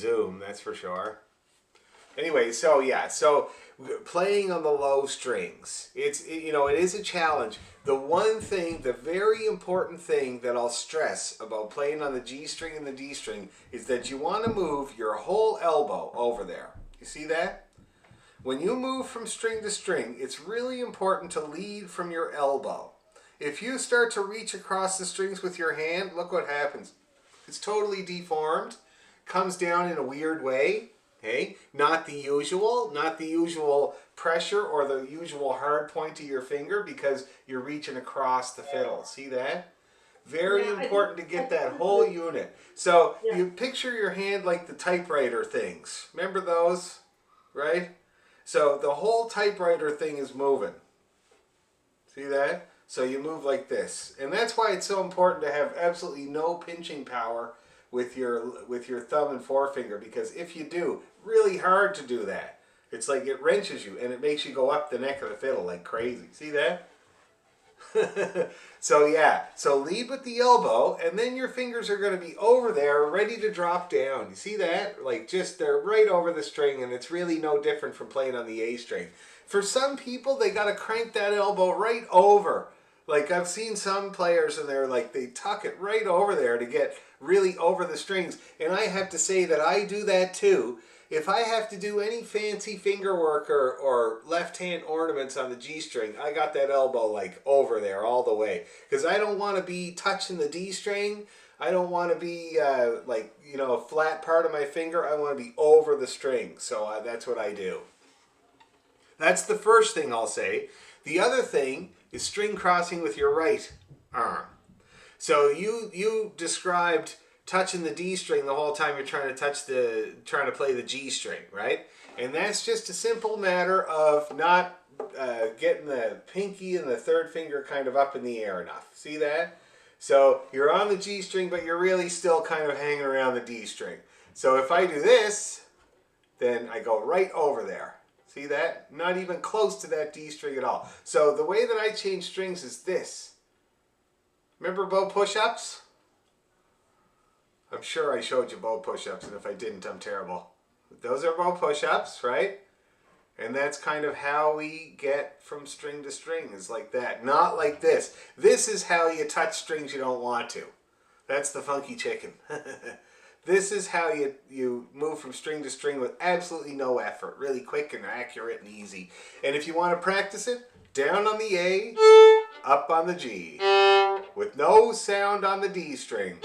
Zoom, that's for sure. Anyway, so yeah, so playing on the low strings, it is a challenge. The one thing, the very important thing that I'll stress about playing on the G string and the D string is that you want to move your whole elbow over there. You see that? When you move from string to string, it's really important to lead from your elbow. If you start to reach across the strings with your hand, look what happens. It's totally deformed, comes down in a weird way. Okay, not the usual pressure or the usual hard point to your finger because you're reaching across the fiddle. See that? Very important to get that whole unit. So you picture your hand like the typewriter things. Remember those? Right? So the whole typewriter thing is moving. See that? So you move like this. And that's why it's so important to have absolutely no pinching power with your thumb and forefinger, because if you do, really hard to do that. It's like it wrenches you and it makes you go up the neck of the fiddle like crazy. See that? So yeah, so lead with the elbow and then your fingers are going to be over there ready to drop down. You see that? Like just they're right over the string, and it's really no different from playing on the A string. For some people, they got to crank that elbow right over. Like I've seen some players and they're like, they tuck it right over there to get really over the strings. And I have to say that I do that too. If I have to do any fancy finger work or left hand ornaments on the G string, I got that elbow like over there all the way. Because I don't want to be touching the D string. I don't want to be a flat part of my finger. I want to be over the string. So that's what I do. That's the first thing I'll say. The other thing is string crossing with your right arm. So you described touching the D string the whole time you're trying to play the G string, right? And that's just a simple matter of not getting the pinky and the third finger kind of up in the air enough. See that? So you're on the G string, but you're really still kind of hanging around the D string. So if I do this, then I go right over there. See that? Not even close to that D string at all. So the way that I change strings is this. Remember bow push-ups? I'm sure I showed you bow push-ups, and if I didn't, I'm terrible. Those are bow push-ups, right? And that's kind of how we get from string to string, is like that. Not like this. This is how you touch strings you don't want to. That's the funky chicken. This is how you move from string to string with absolutely no effort. Really quick and accurate and easy. And if you want to practice it, down on the A, up on the G. With no sound on the D string.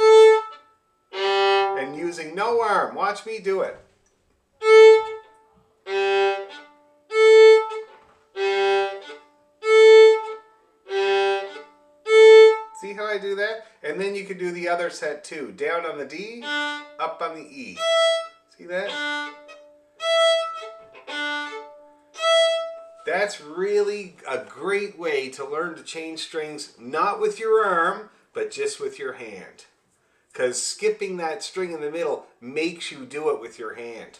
And using no arm. Watch me do it. See how I do that? And then you can do the other set too. Down on the D, up on the E. See that? That's really a great way to learn to change strings, not with your arm, but just with your hand. Because skipping that string in the middle makes you do it with your hand.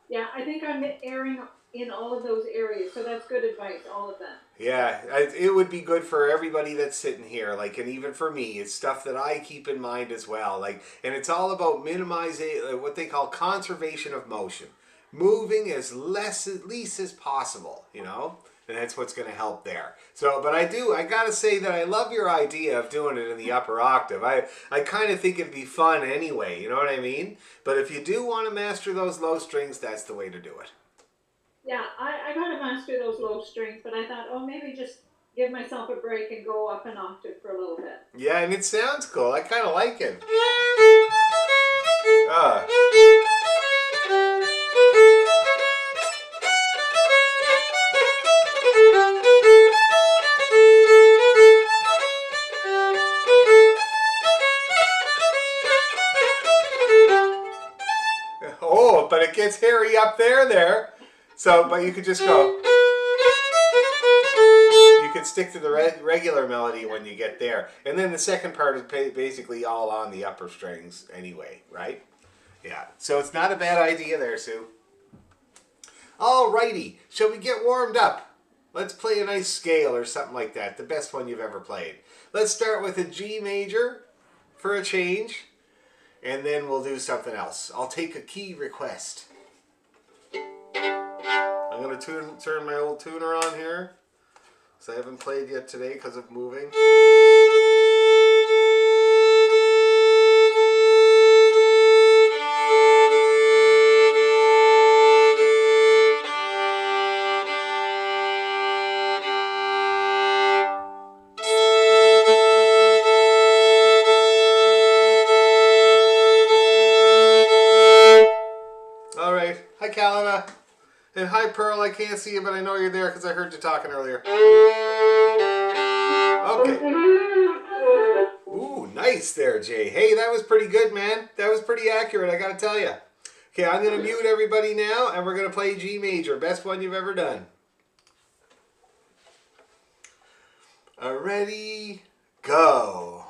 Yeah, I think I'm erring in all of those areas, so that's good advice, all of them. Yeah, it would be good for everybody that's sitting here, like, and even for me, it's stuff that I keep in mind as well, like, and it's all about minimizing what they call conservation of motion, moving as least as possible, and that's what's going to help there. So, but I gotta say that I love your idea of doing it in the upper octave. I kind of think it'd be fun anyway, you know what I mean? But if you do want to master those low strings, that's the way to do it. Yeah, I got to master those low strings, but I thought, maybe just give myself a break and go up an octave for a little bit. Yeah, and it sounds cool. I kind of like it. Oh, but it gets hairy up there. So, but you could just go. You could stick to the regular melody when you get there. And then the second part is basically all on the upper strings anyway, right? Yeah, so it's not a bad idea there, Sue. Alrighty, shall we get warmed up? Let's play a nice scale or something like that, the best one you've ever played. Let's start with a G major for a change. and then we'll do something else. I'll take a key request. I'm going to turn my old tuner on here, because I haven't played yet today because of moving. All right. Hi, Calina. And hi, Pearl. I can't see you, but I know you're there because I heard you talking earlier. Okay. Ooh, nice there, Jay. Hey, that was pretty good, man. That was pretty accurate, I gotta tell you. Okay, I'm gonna mute everybody now, and we're gonna play G major. Best one you've ever done. Ready, go.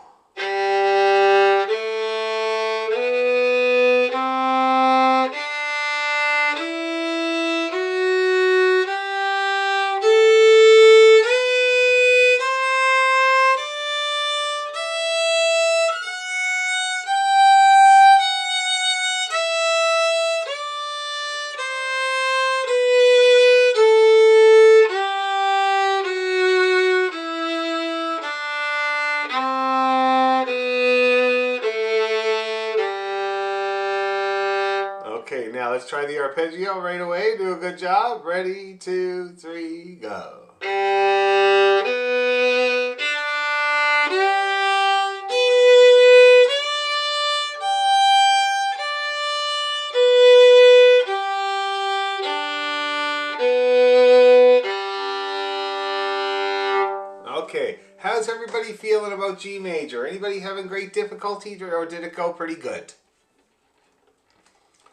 Okay, now let's try the arpeggio right away. Do a good job. Ready, 2, 3, go. Okay, how's everybody feeling about G major? Anybody having great difficulty, or did it go pretty good?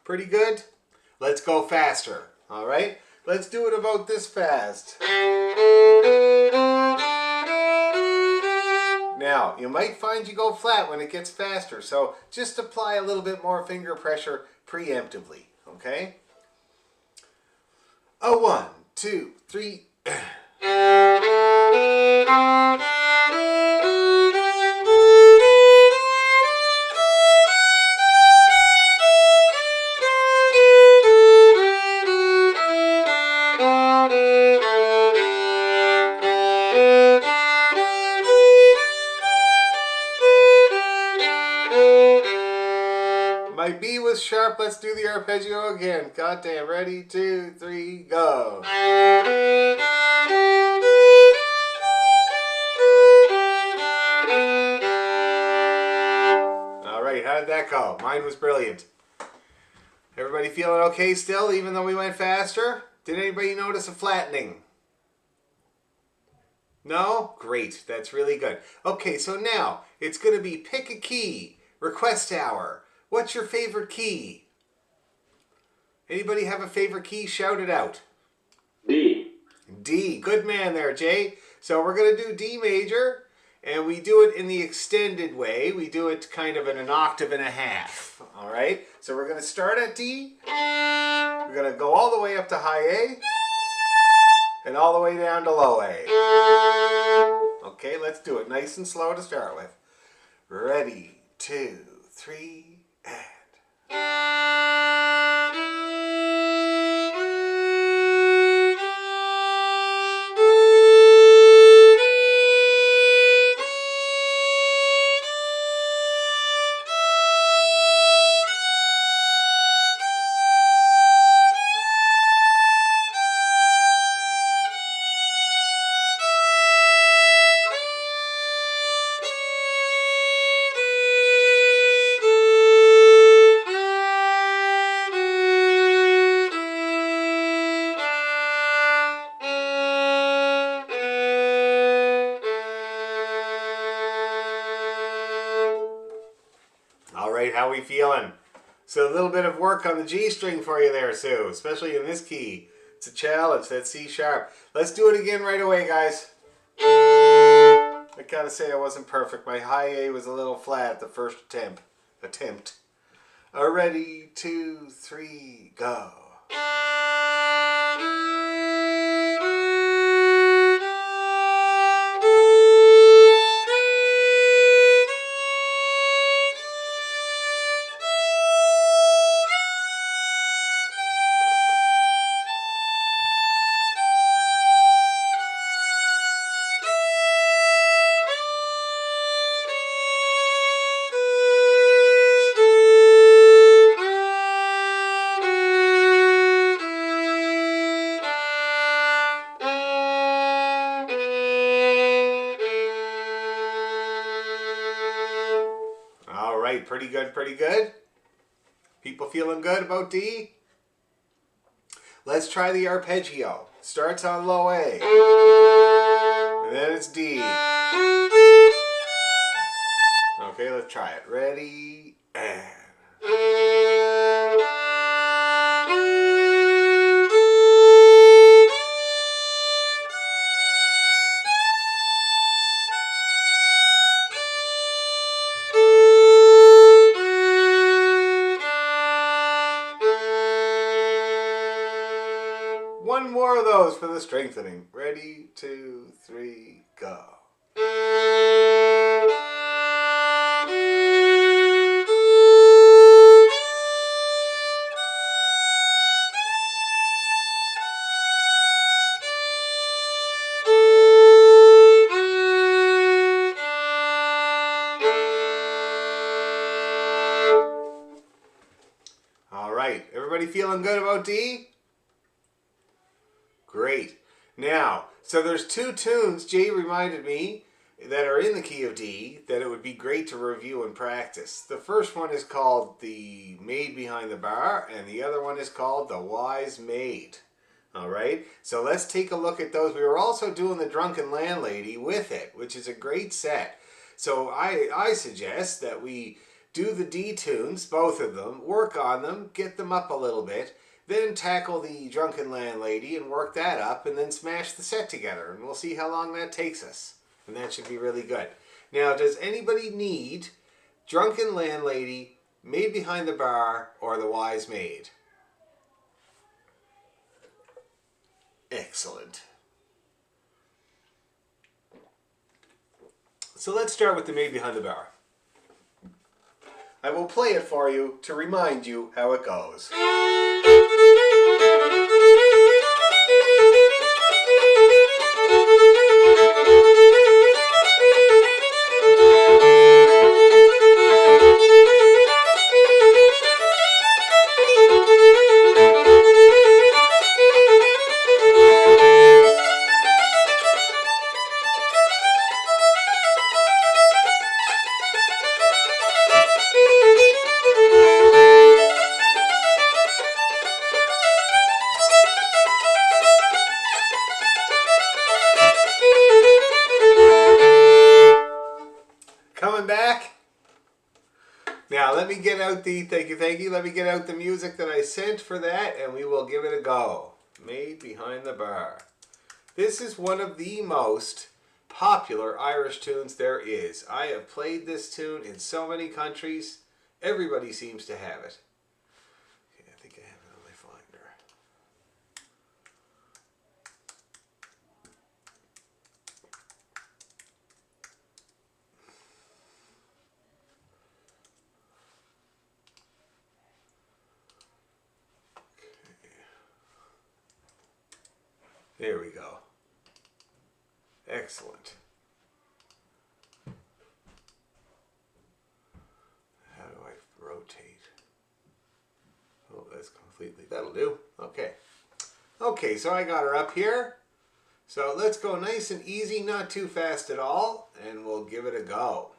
Pretty good? Let's go faster. All right? Let's do it about this fast. Now, you might find you go flat when it gets faster, so just apply a little bit more finger pressure preemptively, okay? 1, 2, 3. My B was sharp. Let's do the arpeggio again. Goddamn. Ready, 2, 3, go. All right, how did that go? Mine was brilliant. Everybody feeling okay still, even though we went faster? Did anybody notice a flattening? No? Great. That's really good. Okay, so now it's going to be pick a key. Request hour. What's your favorite key? Anybody have a favorite key? Shout it out. D. D. Good man there, Jay. So we're going to do D major, and we do it in the extended way. We do it kind of in an octave and a half. All right? So we're going to start at D. We're going to go all the way up to high A, and all the way down to low A. Okay, let's do it nice and slow to start with. Ready, 2, 3, and... All right, how we feeling? So a little bit of work on the G string for you there, Sue, especially in this key. It's a challenge, that C sharp. Let's do it again right away, guys. I gotta say I wasn't perfect. My high A was a little flat the first attempt. Ready, 2, 3, go. good, pretty good. People feeling good about D? Let's try the arpeggio. Starts on low A. And then it's D. Okay, let's try it. Ready? And... one more of those for the strengthening. Ready, 2, 3, go. All right, everybody feeling good about D? Great. Now, so there's 2 tunes Jay reminded me that are in the key of D that it would be great to review and practice. The first one is called the Maid Behind the Bar, and the other one is called the Wise Maid. All right, so let's take a look at those. We were also doing the Drunken Landlady with it, which is a great set. So I suggest that we do the D tunes, both of them, work on them, get them up a little bit, then tackle the Drunken Landlady and work that up, and then smash the set together, and we'll see how long that takes us. And that should be really good. Now, does anybody need Drunken Landlady, Maid Behind the Bar, or the Wise Maid? Excellent. So let's start with the Maid Behind the Bar. I will play it for you to remind you how it goes. Coming back. Now let me get out the, thank you, let me get out the music that I sent for that and we will give it a go. Maid Behind the Bar. This is one of the most popular Irish tunes there is. I have played this tune in so many countries. Everybody seems to have it. Okay, I think I have it on my finder. There we go. Excellent. How do I rotate? Oh, that's completely, that'll do. Okay. Okay, so I got her up here. So let's go nice and easy, not too fast at all, and we'll give it a go.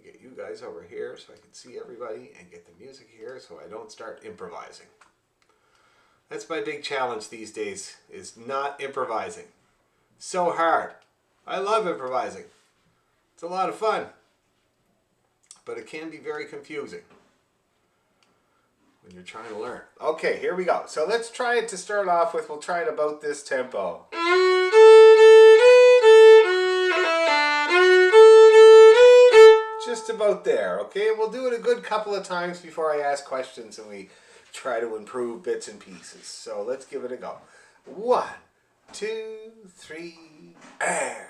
Get you guys over here so I can see everybody and get the music here so I don't start improvising. That's my big challenge these days, is not improvising. So hard. I love improvising. It's a lot of fun. But it can be very confusing when you're trying to learn. Okay, here we go. So let's try it to start off with. We'll try it about this tempo. Just about there, okay? We'll do it a good couple of times before I ask questions and we try to improve bits and pieces. So let's give it a go. 1, 2, 3, and...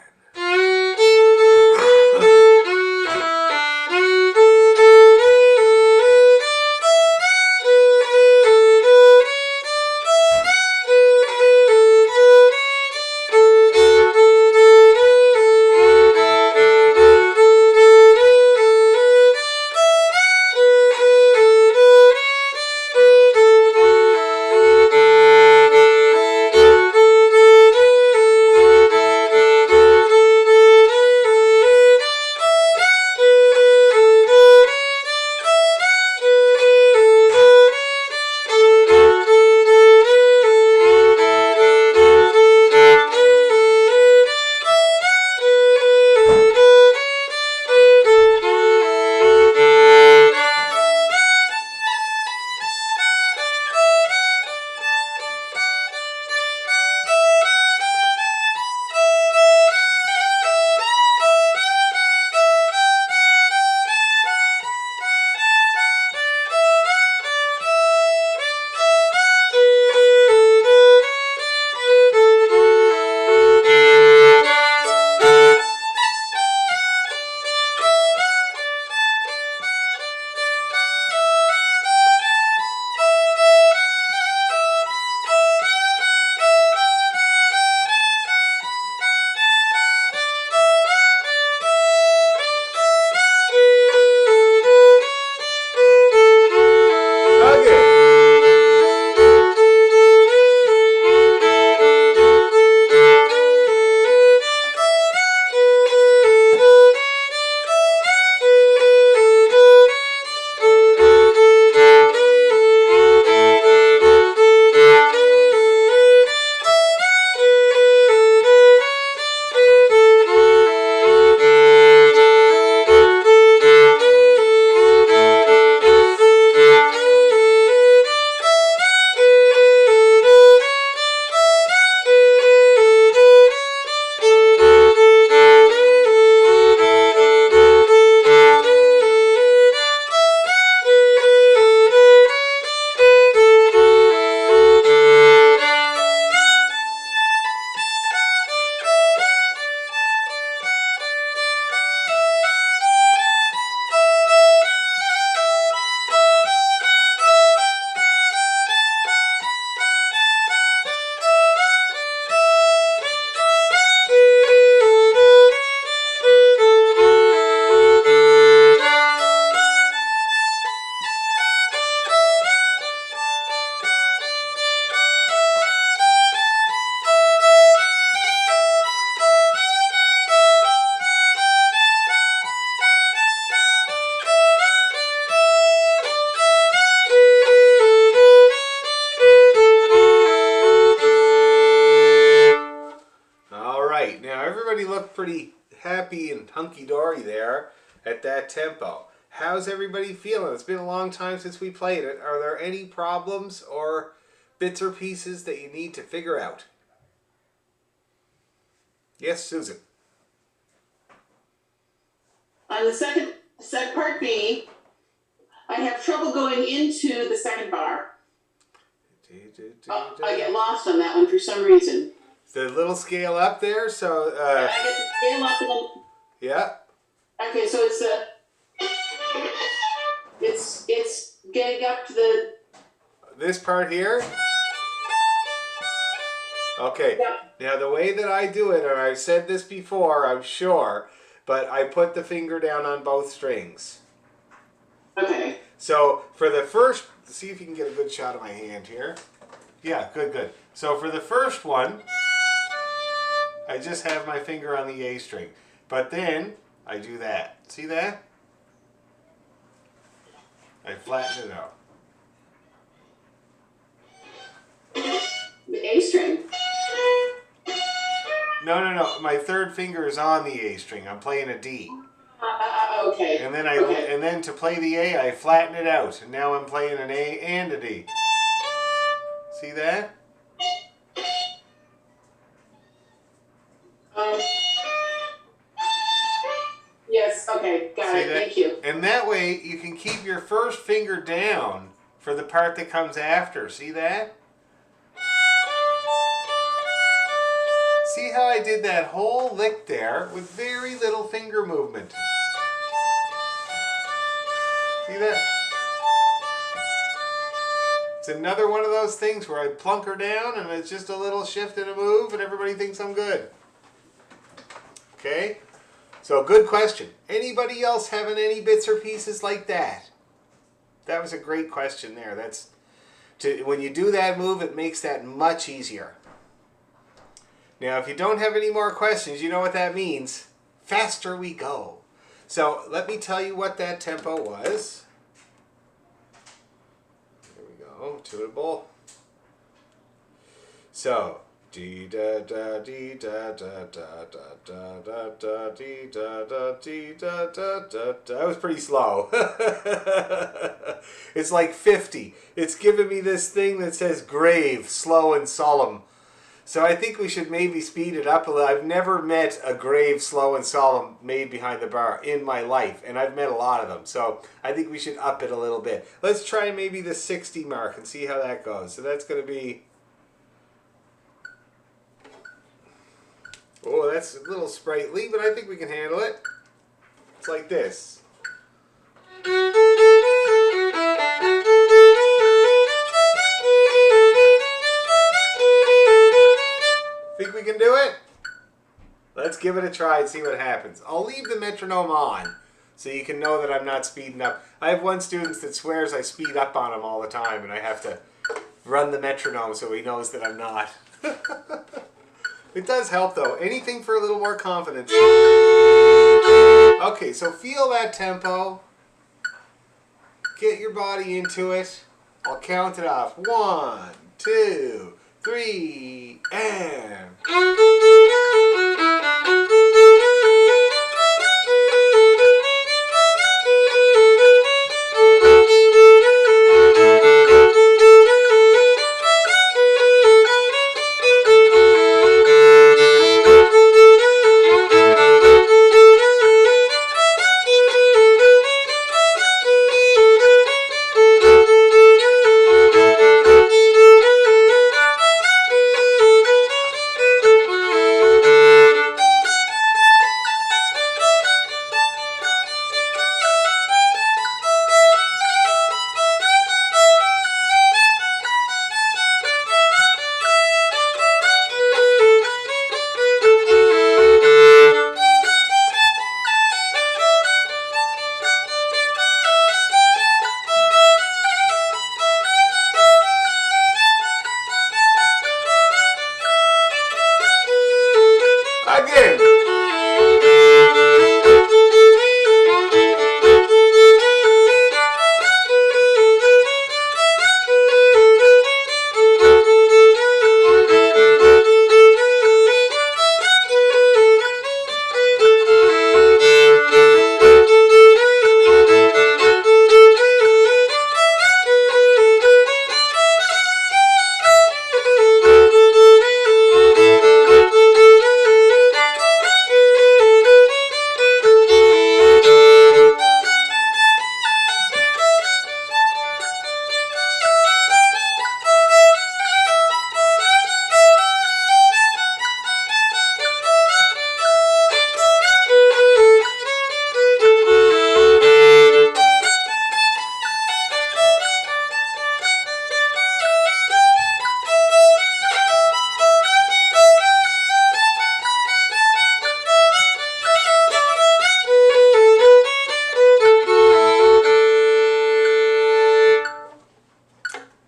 pretty happy and hunky-dory there at that tempo. How's everybody feeling? It's been a long time since we played it. Are there any problems or bits or pieces that you need to figure out? Yes, Susan. On the second part B, I have trouble going into the second bar. I get lost on that one for some reason. The little scale up there, so I get the scale up and then. yeah. Okay, so it's getting up to the. This part here. Okay. Yeah. Now the way that I do it, and I've said this before, I'm sure, but I put the finger down on both strings. Okay. So for the first, see if you can get a good shot of my hand here. Yeah, good. So for the first one, I just have my finger on the A string. But then I do that. See that? I flatten it out. The A string. No. My third finger is on the A string. I'm playing a D. Okay. And then Okay. and then to play the A, I flatten it out. And now I'm playing an A and a D. See that? Yes. Okay. Got it. Thank you. And that way you can keep your first finger down for the part that comes after. See that? See how I did that whole lick there with very little finger movement? See that? It's another one of those things where I plunk her down and it's just a little shift and a move and everybody thinks I'm good. Okay? So good question. Anybody else having any bits or pieces like that? That was a great question there. When you do that move, it makes that much easier. Now, if you don't have any more questions, you know what that means. Faster we go. So let me tell you what that tempo was. There we go, tunable. So, dee da da dee da da da da da da dee da da dee da da da. That was pretty slow. It's like 50. It's giving me this thing that says grave, slow and solemn. So I think we should maybe speed it up a little. I've never met a grave, slow, and solemn made behind the bar in my life, and I've met a lot of them. So I think we should up it a little bit. Let's try maybe the 60 mark and see how that goes. So that's going to be... Oh, that's a little sprightly, but I think we can handle it. It's like this. Think we can do it? Let's give it a try and see what happens. I'll leave the metronome on so you can know that I'm not speeding up. I have one student that swears I speed up on him all the time and I have to run the metronome so he knows that I'm not. It does help though. Anything for a little more confidence. Okay, so feel that tempo. Get your body into it. I'll count it off. 1, 2, 3, and...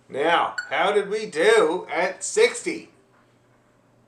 Now, how did we do at 60?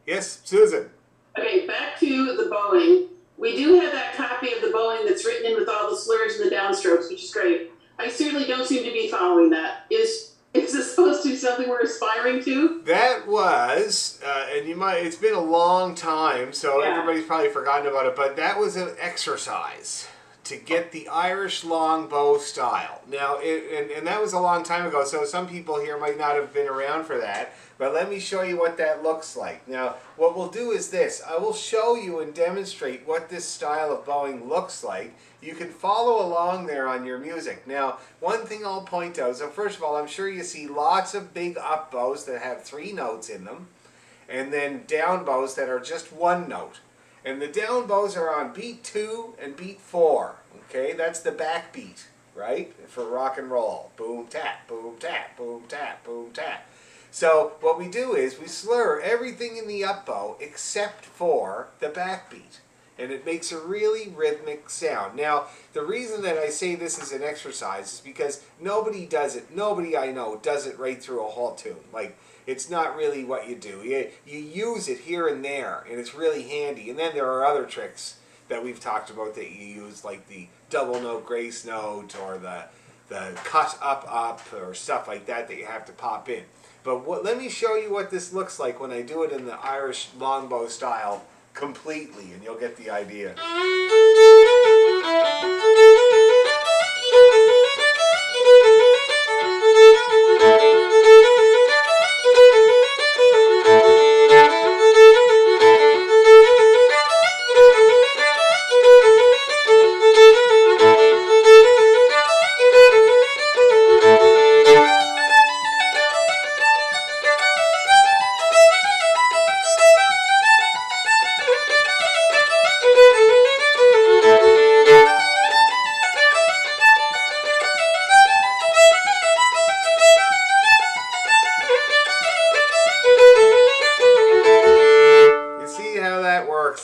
Yes, Susan. Okay, back to the bowing. We do have that copy of the bowing that's written in with all the slurs and the downstrokes, which is great. I certainly don't seem to be following that. Is this supposed to be something we're aspiring to? That was, and you might, it's been a long time, so Yeah. everybody's probably forgotten about it, but that was an exercise to get the Irish longbow style. Now, and that was a long time ago, so some people here might not have been around for that, but let me show you what that looks like. Now, what we'll do is this. I will show you and demonstrate what this style of bowing looks like. You can follow along there on your music. Now, one thing I'll point out, so first of all, I'm sure you see lots of big up bows that have 3 notes in them, and then down bows that are just 1 note. And the down bows are on beat 2 and beat 4. Okay, that's the backbeat, right? For rock and roll. Boom, tap, boom, tap, boom, tap, boom, tap. So what we do is we slur everything in the up bow except for the backbeat. And it makes a really rhythmic sound. Now, the reason that I say this is an exercise is because nobody does it. Nobody I know does it right through a whole tune. Like, it's not really what you do. You use it here and there, and it's really handy. And then there are other tricks that we've talked about that you use, like the double note grace note or the cut up or stuff like that that you have to pop in. But let me show you what this looks like when I do it in the Irish longbow style completely, and you'll get the idea.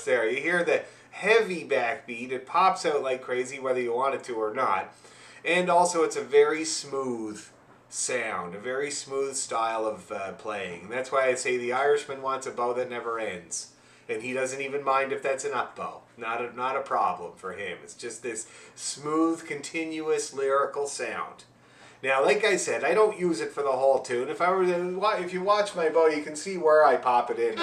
There. You hear the heavy backbeat. It pops out like crazy whether you want it to or not. And also it's a very smooth sound, a very smooth style of playing. And that's why I say the Irishman wants a bow that never ends. And he doesn't even mind if that's an up bow. Not a problem for him. It's just this smooth, continuous lyrical sound. Now, like I said, I don't use it for the whole tune. If you watch my bow, you can see where I pop it in.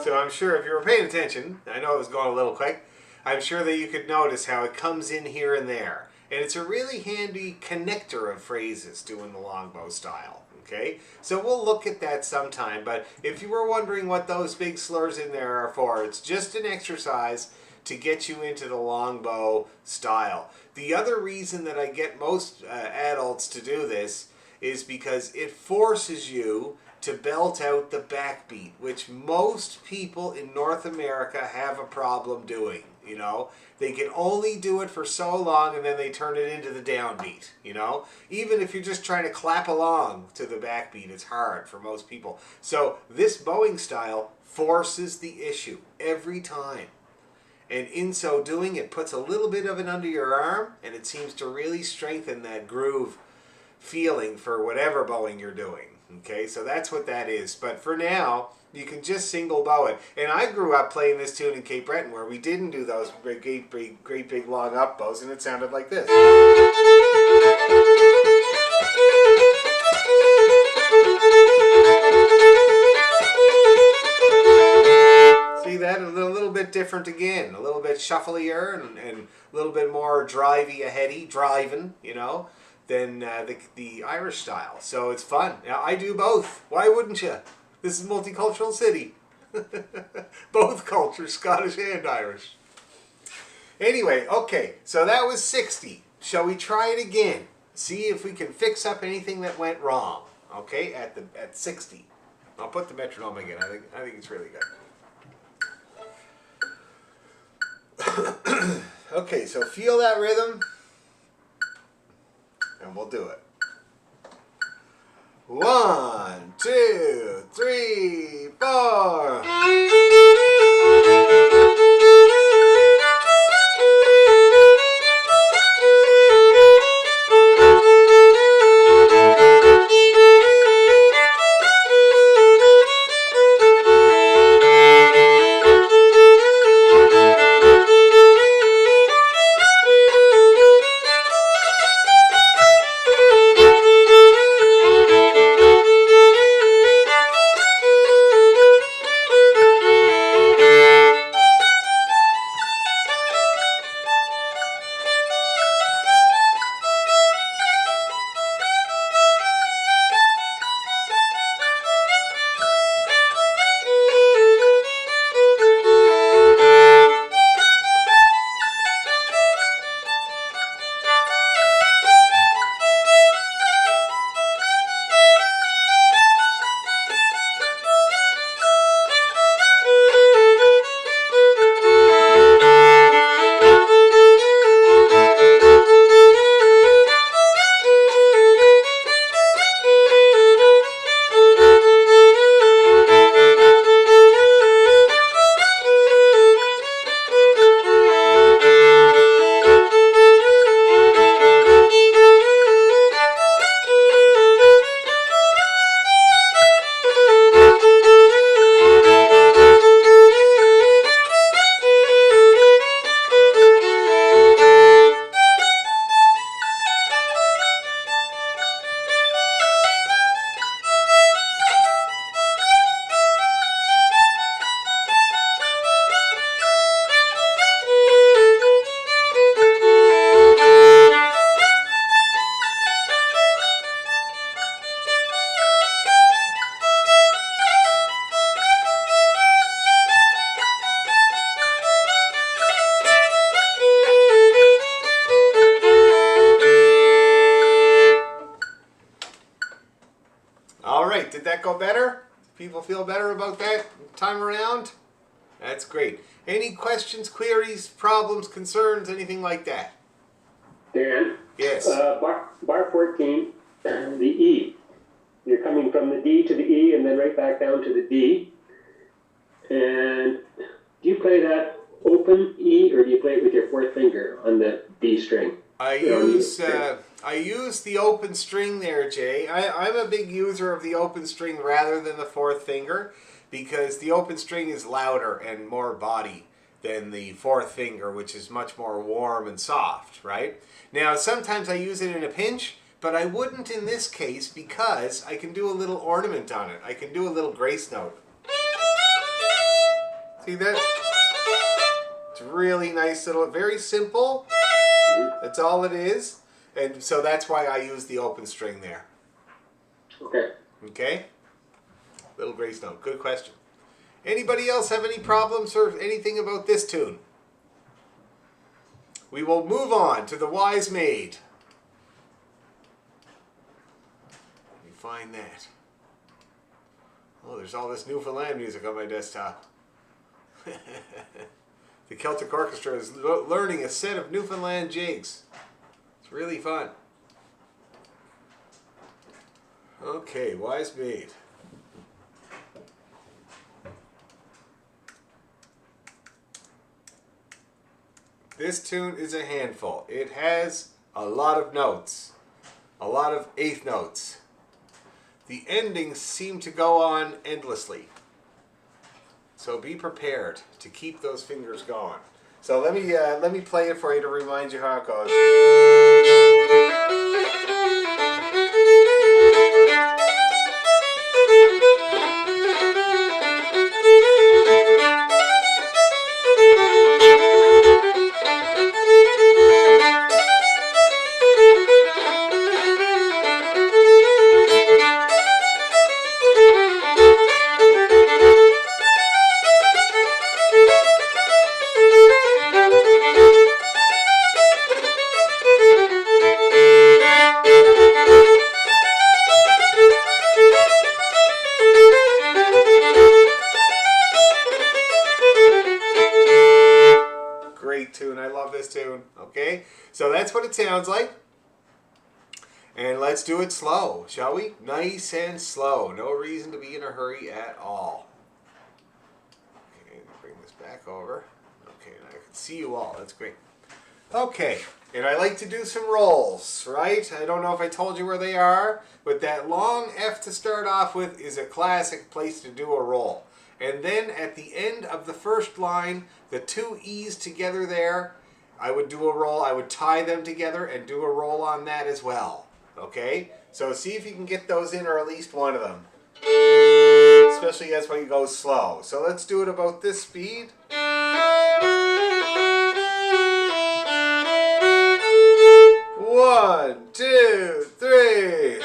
So I'm sure if you were paying attention, I know it was going a little quick, I'm sure that you could notice how it comes in here and there. And it's a really handy connector of phrases doing the longbow style. Okay, so we'll look at that sometime, but if you were wondering what those big slurs in there are for, it's just an exercise to get you into the longbow style. The other reason that I get most adults to do this is because it forces you to belt out the backbeat, which most people in North America have a problem doing. You know, they can only do it for so long and then they turn it into the downbeat, you know. Even if you're just trying to clap along to the backbeat, it's hard for most people. So this bowing style forces the issue every time. And in so doing, it puts a little bit of it under your arm and it seems to really strengthen that groove feeling for whatever bowing you're doing. Okay, so that's what that is. But for now, you can just single bow it. And I grew up playing this tune in Cape Breton where we didn't do those great big long up bows, and it sounded like this. See that? A little bit different again. A little bit shufflier and a little bit more drivey, driving, you know, than the Irish style. So it's fun. Now, I do both. Why wouldn't you? This is a multicultural city. Both cultures, Scottish and Irish. Anyway, okay, so that was 60. Shall we try it again? See if we can fix up anything that went wrong. Okay, at 60. I'll put the metronome again. I think it's really good. Okay, so feel that rhythm. and we'll do it. 1, 2, 3, 4. All right, did that go better? People feel better about that time around? That's great. Any questions, queries, problems, concerns, anything like that? Dan? Yes. Bar 14, the E. You're coming from the D to the E and then right back down to the D. And do you play that open E or do you play it with your fourth finger on the D string? I use the open string there, Jay. I'm a big user of the open string rather than the fourth finger because the open string is louder and more body than the fourth finger, which is much more warm and soft, right? Now, sometimes I use it in a pinch, but I wouldn't in this case because I can do a little ornament on it. I can do a little grace note. See that? It's really nice little, very simple. That's all it is. And so that's why I use the open string there. Okay. Okay? Little grace note. Good question. Anybody else have any problems or anything about this tune? We will move on to the Wise Maid. Let me find that. Oh, there's all this Newfoundland music on my desktop. The Celtic Orchestra is learning a set of Newfoundland jigs. It's really fun. Okay, Wise Maid. This tune is a handful. It has a lot of notes, a lot of eighth notes. The endings seem to go on endlessly. So be prepared to keep those fingers going. So let me play it for you to remind you how it goes. Great tune. I love this tune. Okay? So that's what it sounds like. And let's do it slow, shall we? Nice and slow. No reason to be in a hurry at all. Okay, bring this back over. Okay, now I can see you all. That's great. Okay, and I like to do some rolls, right? I don't know if I told you where they are, but that long F to start off with is a classic place to do a roll. And then at the end of the first line, the two E's together there, I would do a roll. I would tie them together and do a roll on that as well. Okay? So see if you can get those in, or at least one of them. Especially as when you go slow. So let's do it about this speed. 1, 2, 3.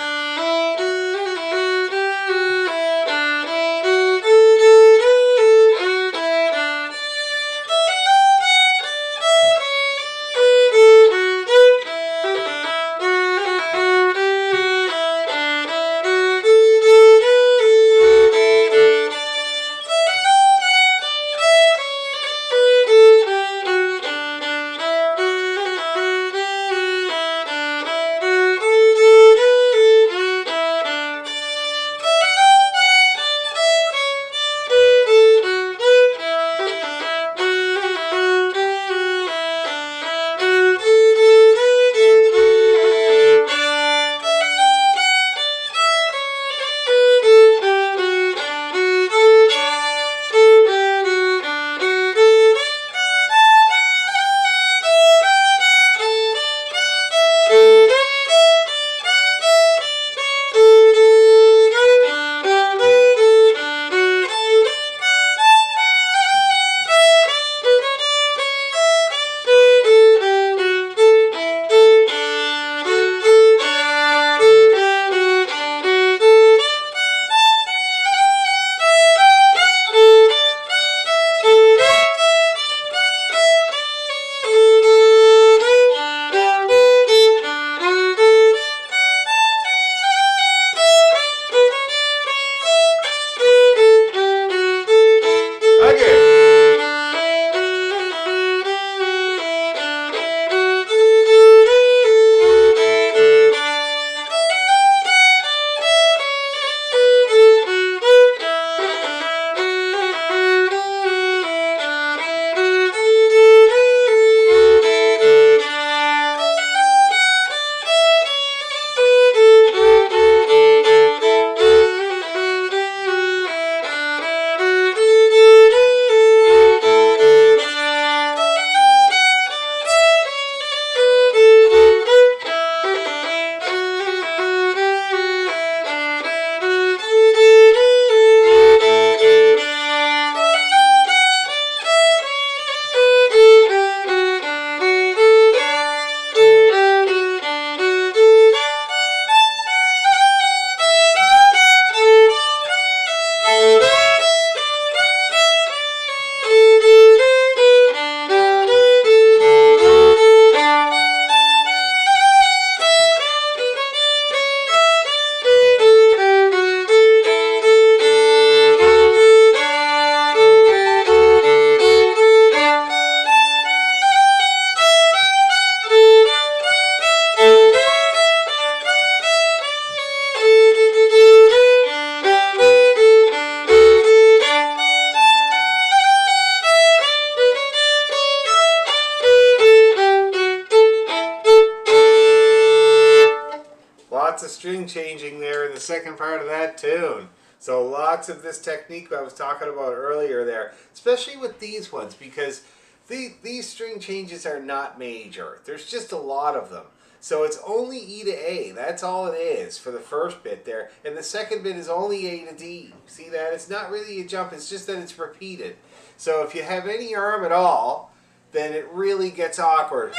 Lots of string changing there in the second part of that tune. So lots of this technique I was talking about earlier there, especially with these ones, because these string changes are not major. There's just a lot of them. So it's only E to A. That's all it is for the first bit there. And the second bit is only A to D. See that? It's not really a jump. It's just that it's repeated. So if you have any arm at all, then it really gets awkward.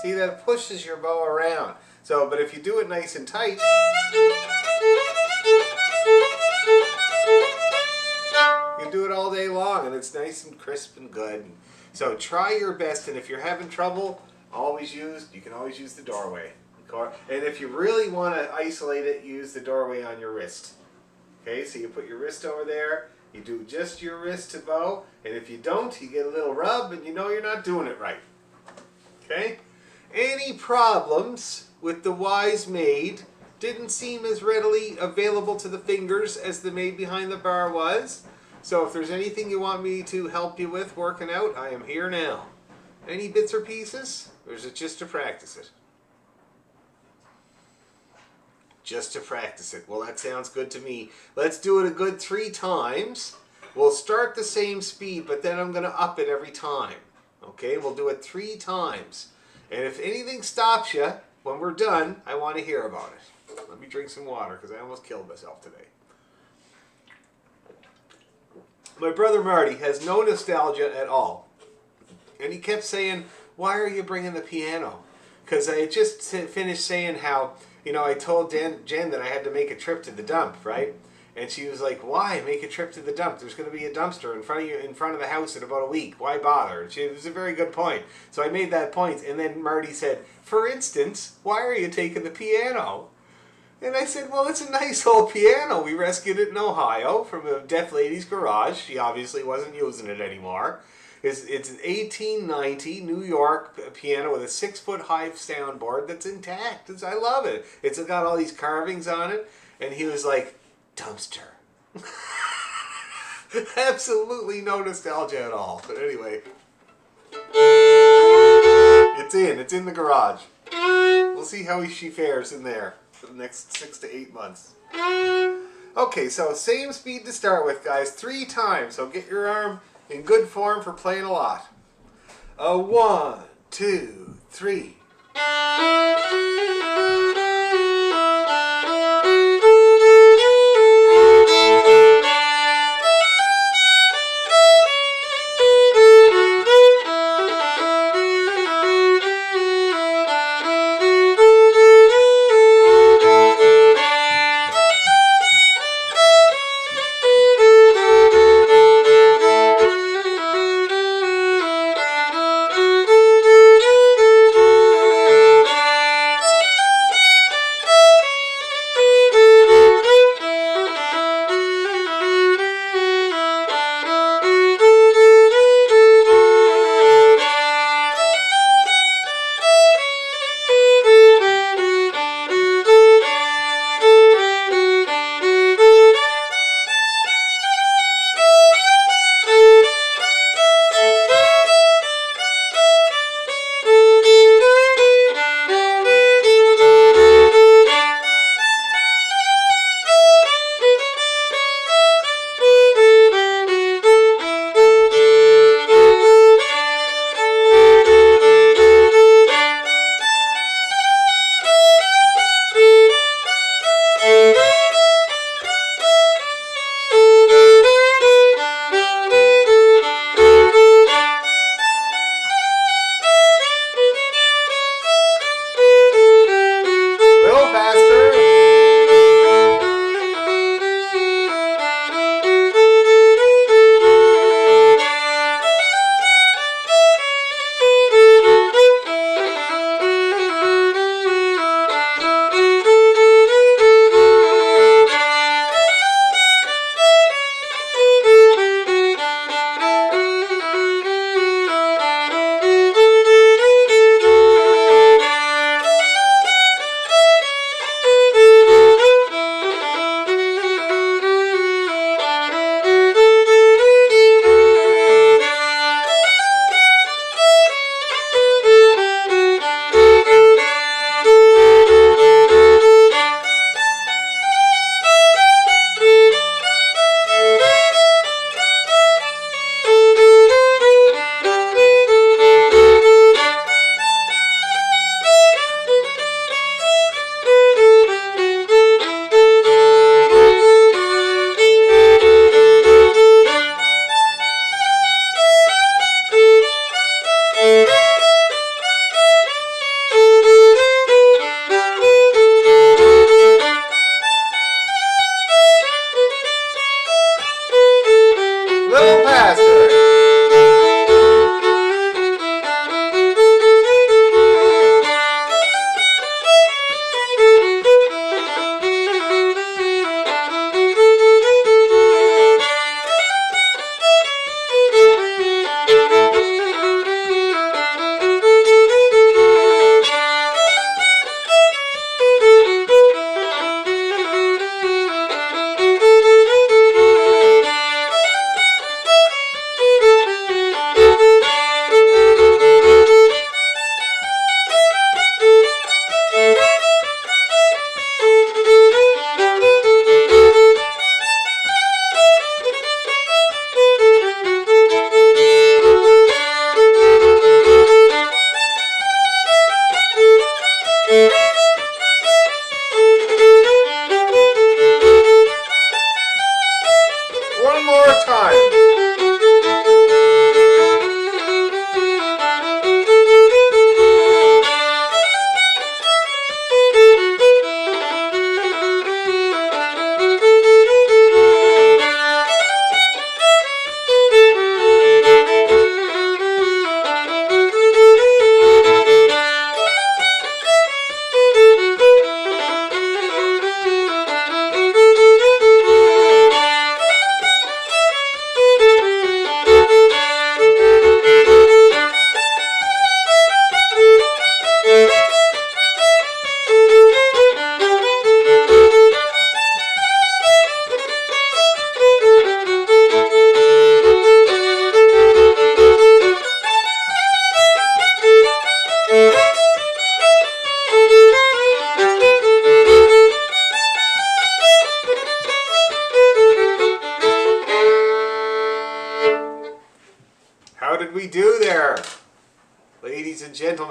See, that pushes your bow around. So, but if you do it nice and tight, you can do it all day long, and it's nice and crisp and good. So try your best, and if you're having trouble, you can always use the doorway. And if you really want to isolate it, use the doorway on your wrist. Okay, so you put your wrist over there, you do just your wrist to bow, and if you don't, you get a little rub, and you know you're not doing it right. Okay? Any problems with the Wise Maid didn't seem as readily available to the fingers as the maid behind the bar was. So if there's anything you want me to help you with working out, I am here now. Any bits or pieces? Or is it just to practice it? Just to practice it. Well, that sounds good to me. Let's do it a good 3 times. We'll start the same speed, but then I'm going to up it every time. Okay, we'll do it 3 times. And if anything stops you when we're done, I want to hear about it. Let me drink some water because I almost killed myself today. My brother Marty has no nostalgia at all. And he kept saying, why are you bringing the piano? Because I had just finished saying how, I told Jen that I had to make a trip to the dump, right? And she was like, why make a trip to the dump? There's going to be a dumpster in front of the house in about a week. Why bother? It was a very good point. So I made that point, and then Marty said, for instance, why are you taking the piano? And I said, well, it's a nice old piano. We rescued it in Ohio from a deaf lady's garage. She obviously wasn't using it anymore. It's an 1890 New York piano with a 6-foot high soundboard that's intact. I love it. It's got all these carvings on it. And he was like, dumpster. Absolutely no nostalgia at all. But anyway, it's in the garage. We'll see how she fares in there for the next 6 to 8 months. Okay, so same speed to start with, guys. 3 times. So get your arm in good form for playing a lot. 1, 2, 3.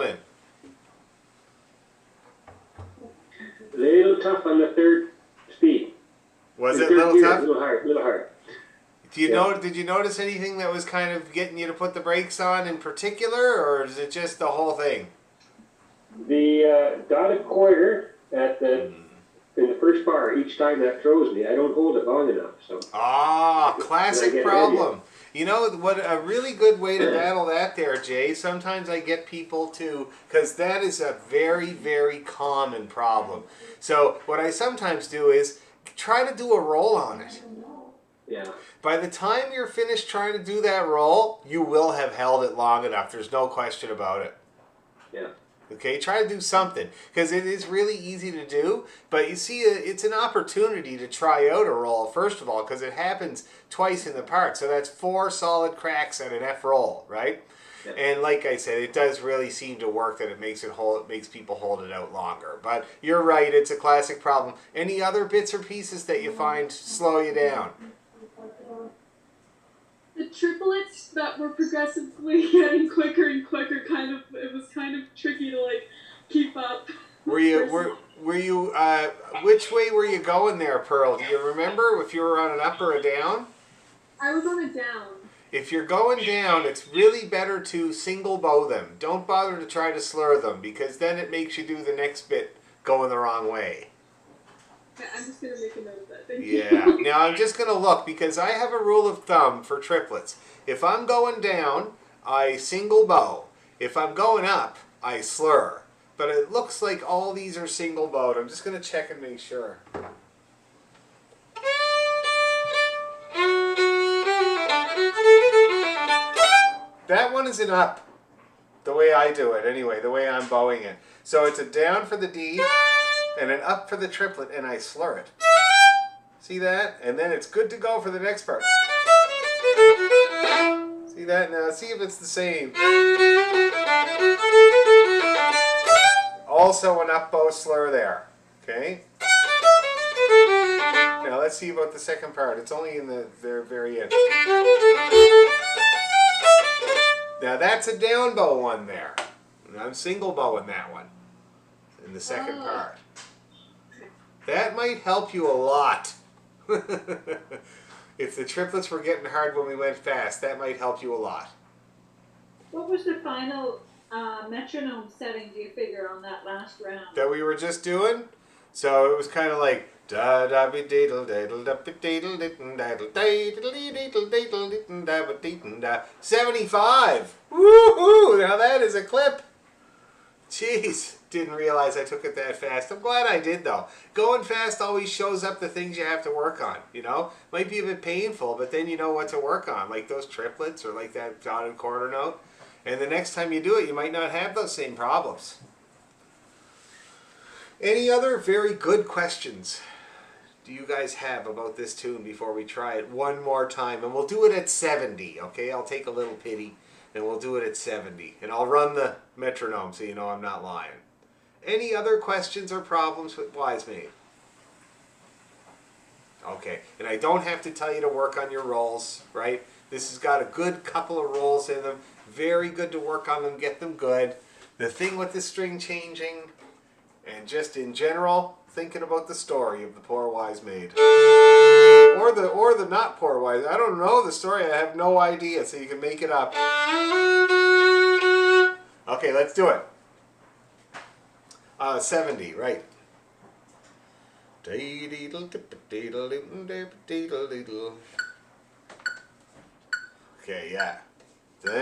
coming. A little tough on the third speed. Was The it a third little gear, tough? A little hard. Did you notice anything that was kind of getting you to put the brakes on in particular, or is it just the whole thing? The dotted quarter at in the first bar, each time that throws me, I don't hold it long enough. So Classic get problem. You know what? A really good way to battle that there, Jay. Sometimes I get people to, because that is a very, very common problem. So what I sometimes do is try to do a roll on it. yeah. By the time you're finished trying to do that roll, you will have held it long enough. There's no question about it. Yeah. Okay, try to do something, because it is really easy to do, but you see, it's an opportunity to try out a roll, first of all, because it happens twice in the part, so that's 4 solid cracks at an F roll, right? Yeah. And like I said, it does really seem to work, that it makes people hold it out longer. But you're right, it's a classic problem. Any other bits or pieces that you find slow you down? The triplets that were progressively getting quicker and quicker, it was kind of tricky to like keep up. Were you which way were you going there, Pearl? Do you remember if you were on an up or a down? I was on a down. If you're going down, it's really better to single bow them. Don't bother to try to slur them, because then it makes you do the next bit going the wrong way. I'm just going to make a note of that. Thank Yeah. you. Now I'm just going to look, because I have a rule of thumb for triplets. If I'm going down, I single bow. If I'm going up, I slur. But it looks like all these are single bowed. I'm just going to check and make sure. That one is an up. The way I do it, anyway, the way I'm bowing it. So it's a down for the D and an up for the triplet, and I slur it. See that? And then it's good to go for the next part. See that? Now see if it's the same. Also an up bow slur there. Okay? Now let's see about the second part. It's only in the very end. Now that's a down bow one there. And I'm single bowing that one in the second part. That might help you a lot. If the triplets were getting hard when we went fast, that might help you a lot. What was the final metronome setting, do you figure, on that last round? That we were just doing? So it was kind of like da da be diddle diddle da be diddle diddle diddle diddle diddle diddle diddle da ba diddle da 75. Woohoo! Now that is a clip. Jeez, didn't realize I took it that fast. I'm glad I did though. Going fast always shows up the things you have to work on, you know? Might be a bit painful, but then you know what to work on, like those triplets or like that dotted quarter note. And the next time you do it, you might not have those same problems. Any other very good questions do you guys have about this tune before we try it one more time? And we'll do it at 70, okay? I'll take a little pity, and we'll do it at 70. And I'll run the metronome so you know I'm not lying. Any other questions or problems with Wise Maid? Okay, and I don't have to tell you to work on your rolls, right? This has got a good couple of rolls in them. Very good to work on them, get them good. The thing with the string changing, and just in general, thinking about the story of the poor wise maid. Or the not poor wise. I don't know the story, I have no idea, so you can make it up. Okay, let's do it. 70, right. Okay, yeah. 1,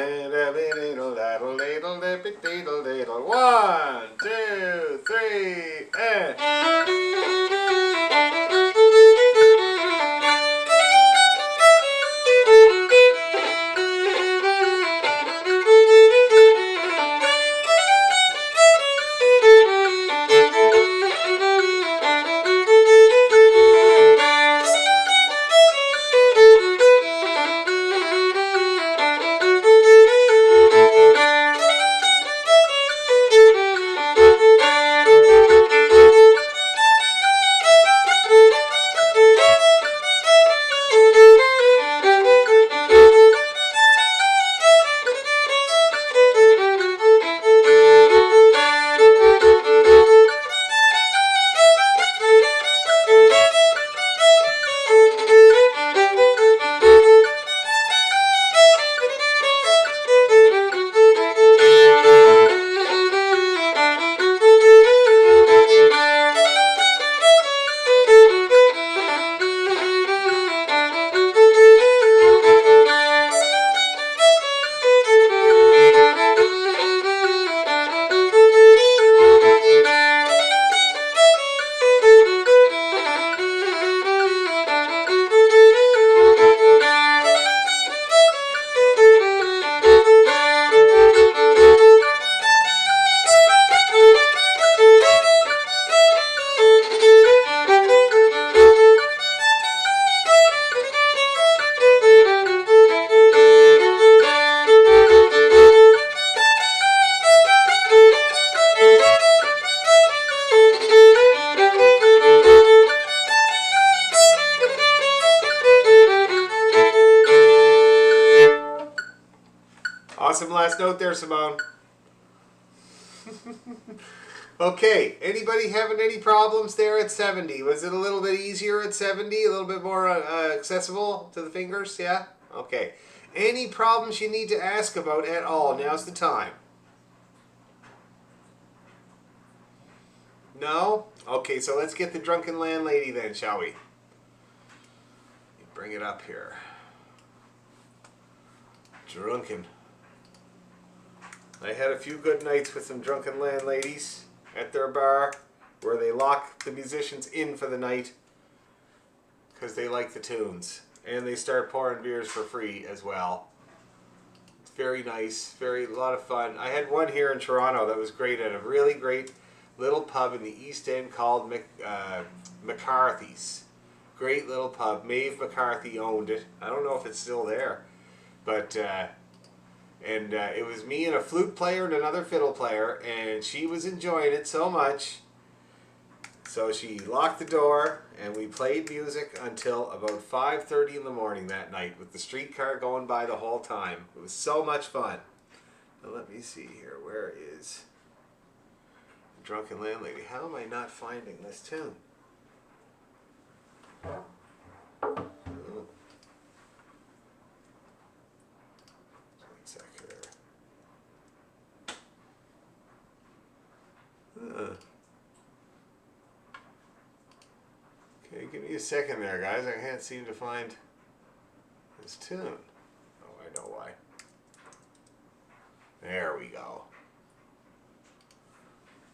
2, 3, and... out there, Simone. Okay, anybody having any problems there at 70? Was it a little bit easier at 70? A little bit more accessible to the fingers? Yeah? Okay. Any problems you need to ask about at all? Now's the time. No? Okay, so let's get the drunken landlady then, shall we? Bring it up here. Drunken. I had a few good nights with some drunken landladies at their bar where they lock the musicians in for the night because they like the tunes. And they start pouring beers for free as well. It's very nice, a lot of fun. I had one here in Toronto that was great at a really great little pub in the East End called McCarthy's. Great little pub. Maeve McCarthy owned it. I don't know if it's still there. But, it was me and a flute player and another fiddle player, and she was enjoying it so much. So she locked the door, and we played music until about 5:30 in the morning that night with the streetcar going by the whole time. It was so much fun. Now let me see here. Where is the drunken landlady? How am I not finding this tune? Okay, give me a second there, guys. I can't seem to find this tune. Oh, I know why. There we go.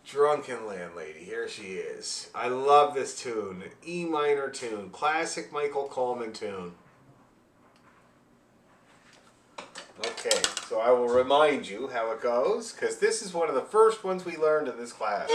Drunken Landlady. Here she is. I love this tune. An E minor tune. Classic Michael Coleman tune. Okay, so I will remind you how it goes, because this is one of the first ones we learned in this class.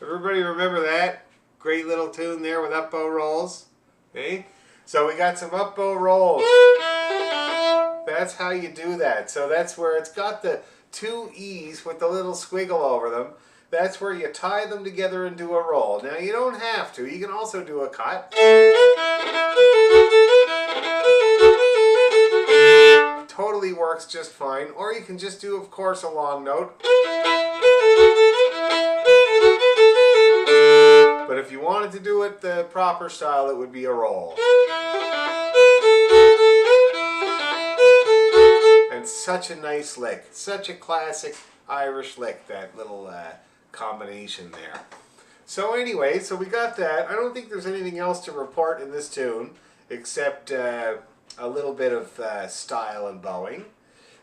Everybody remember that? Great little tune there with up bow rolls. Okay? So we got some up bow rolls. That's how you do that. So that's where it's got the two E's with the little squiggle over them. That's where you tie them together and do a roll. Now you don't have to. You can also do a cut. Totally works just fine. Or you can just do, of course, a long note. But if you wanted to do it the proper style, it would be a roll. And such a nice lick. Such a classic Irish lick, that little combination there. So anyway, so we got that. I don't think there's anything else to report in this tune, except a little bit of style and bowing.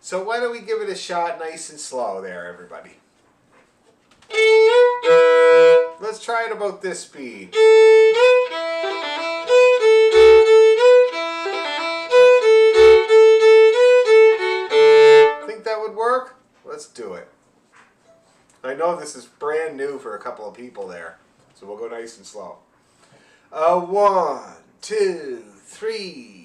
So why don't we give it a shot nice and slow there, everybody. Let's try it about this speed. Think that would work? Let's do it. I know this is brand new for a couple of people there, so we'll go nice and slow. 1, 2, 3.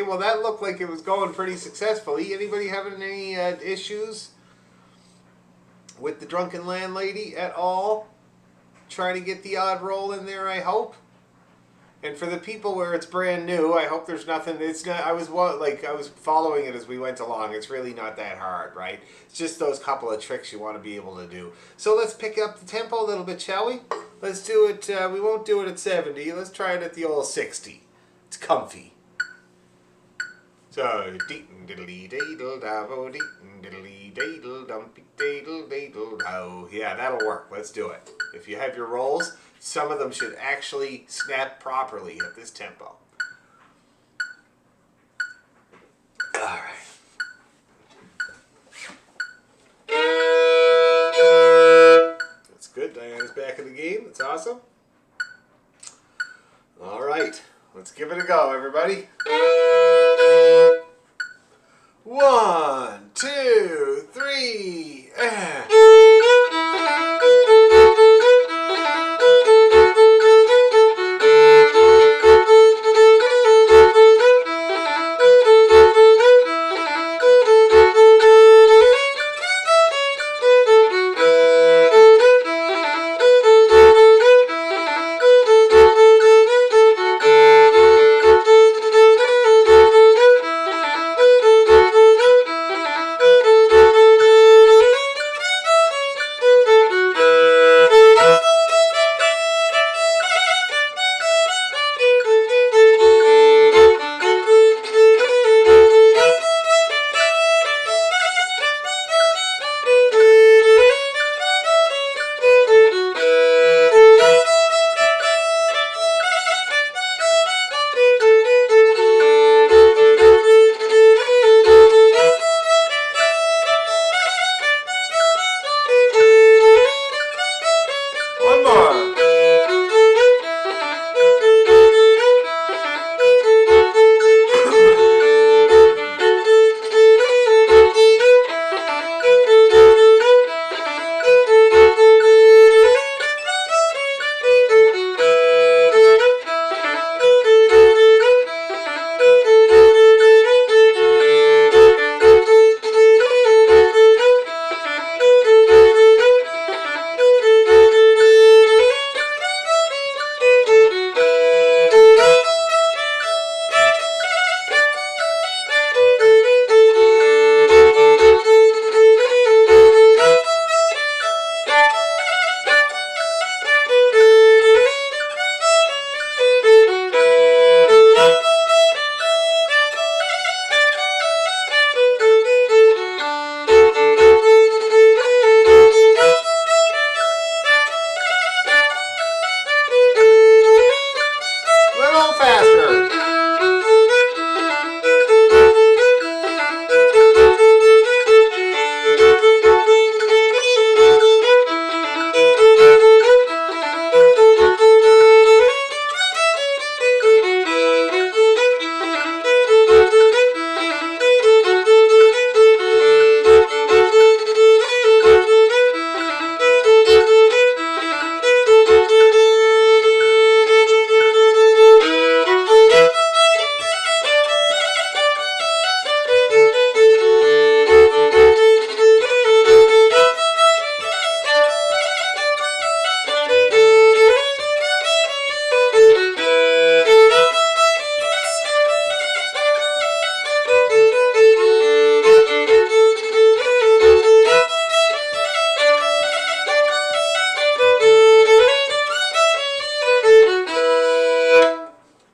well, that looked like it was going pretty successfully. Anybody having any issues with the drunken landlady at all? Trying to get the odd roll in there, I hope. And for the people where it's brand new, I hope there's nothing. It's not. I was following it as we went along. It's really not that hard, right? It's just those couple of tricks you want to be able to do. So let's pick up the tempo a little bit, shall we? Let's do it. We won't do it at 70. Let's try it at the old 60. It's comfy. So deedle diddly daddle davo deedle diddly daddle dumpy daddle daddle do. Yeah, that'll work. Let's do it. If you have your rolls, some of them should actually snap properly at this tempo. All right. That's good. Diana's back in the game. That's awesome. All right. Let's give it a go, everybody. 1, 2, 3, and... One more. Little faster.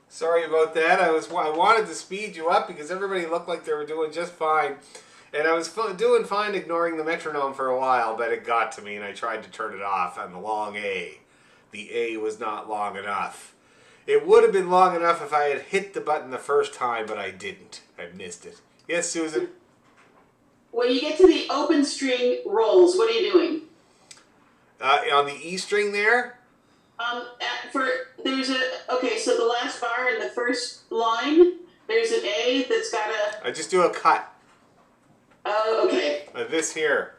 Sorry about that. I wanted to speed you up because everybody looked like they were doing just fine. And I was doing fine ignoring the metronome for a while, but it got to me and I tried to turn it off on the long A. The A was not long enough. It would have been long enough if I had hit the button the first time, but I didn't. I missed it. Yes, Susan? When you get to the open string rolls, what are you doing? On the E string there? So the last bar in the first line, there's an A that's got a... I just do a cut. Oh, okay. This here.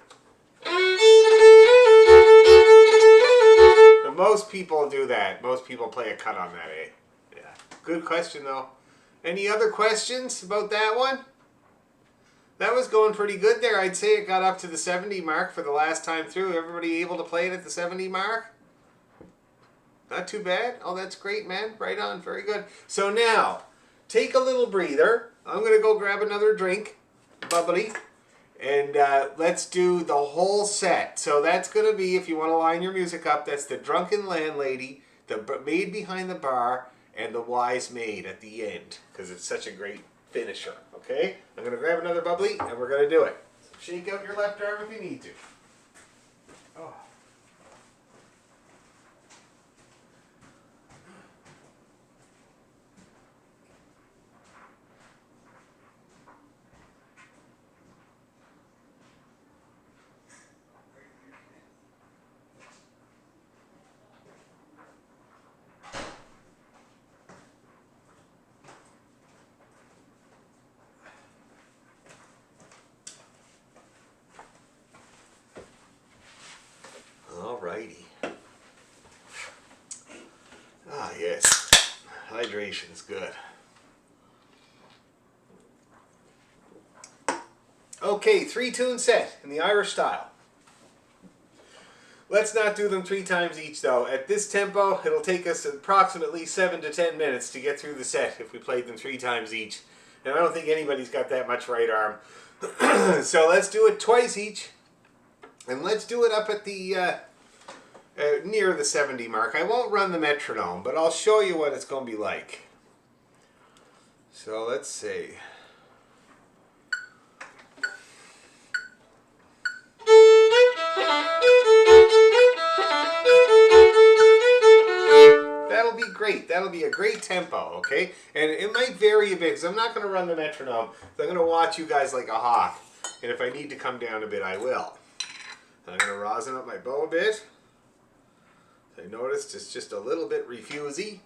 But most people do that. Most people play a cut on that A. Yeah. Good question, though. Any other questions about that one? That was going pretty good there. I'd say it got up to the 70 mark for the last time through. Everybody able to play it at the 70 mark? Not too bad. Oh, that's great, man. Right on. Very good. So now, take a little breather. I'm going to go grab another drink, bubbly, and let's do the whole set. So that's going to be, if you want to line your music up, that's the Drunken Landlady, the Maid Behind the Bar, and the Wise Maid at the end, because it's such a great finisher. Okay? I'm going to grab another bubbly, and we're going to do it. So shake out your left arm if you need to. Oh. Alrighty. Ah, yes. Hydration's good. Okay, 3-tune set in the Irish style. Let's not do them 3 times each though. At this tempo, it'll take us approximately 7 to 10 minutes to get through the set if we played them 3 times each. And I don't think anybody's got that much right arm. So let's do it twice each. And let's do it up at the near the 70 mark. I won't run the metronome, but I'll show you what it's going to be like. So let's see. That'll be great. That'll be a great tempo, okay? And it might vary a bit, because I'm not going to run the metronome. I'm going to watch you guys like a hawk. And if I need to come down a bit, I will. I'm going to rosin up my bow a bit. I noticed it's just a little bit refusey.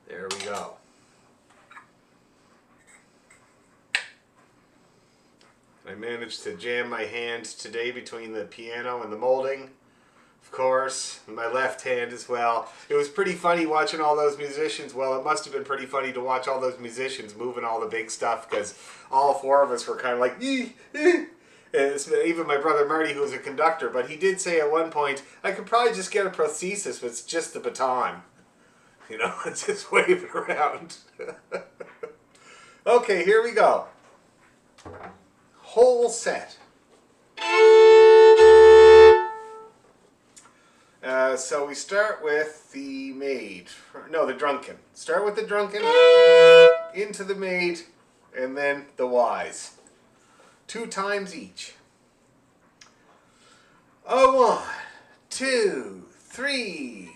There we go. I managed to jam my hand today between the piano and the molding, of course, and my left hand as well. It was pretty funny watching all those musicians. Well, it must have been pretty funny to watch all those musicians moving all the big stuff, because all 4 of us were kind of like, and even my brother Marty, who was a conductor, but he did say at one point, I could probably just get a prosthesis with just the baton. You know, just wave it around. Okay, here we go. Whole set. So we start with the maid. No, the drunken. Start with the drunken, into the maid, and then the wise. 2 times each. 1, 2, 3.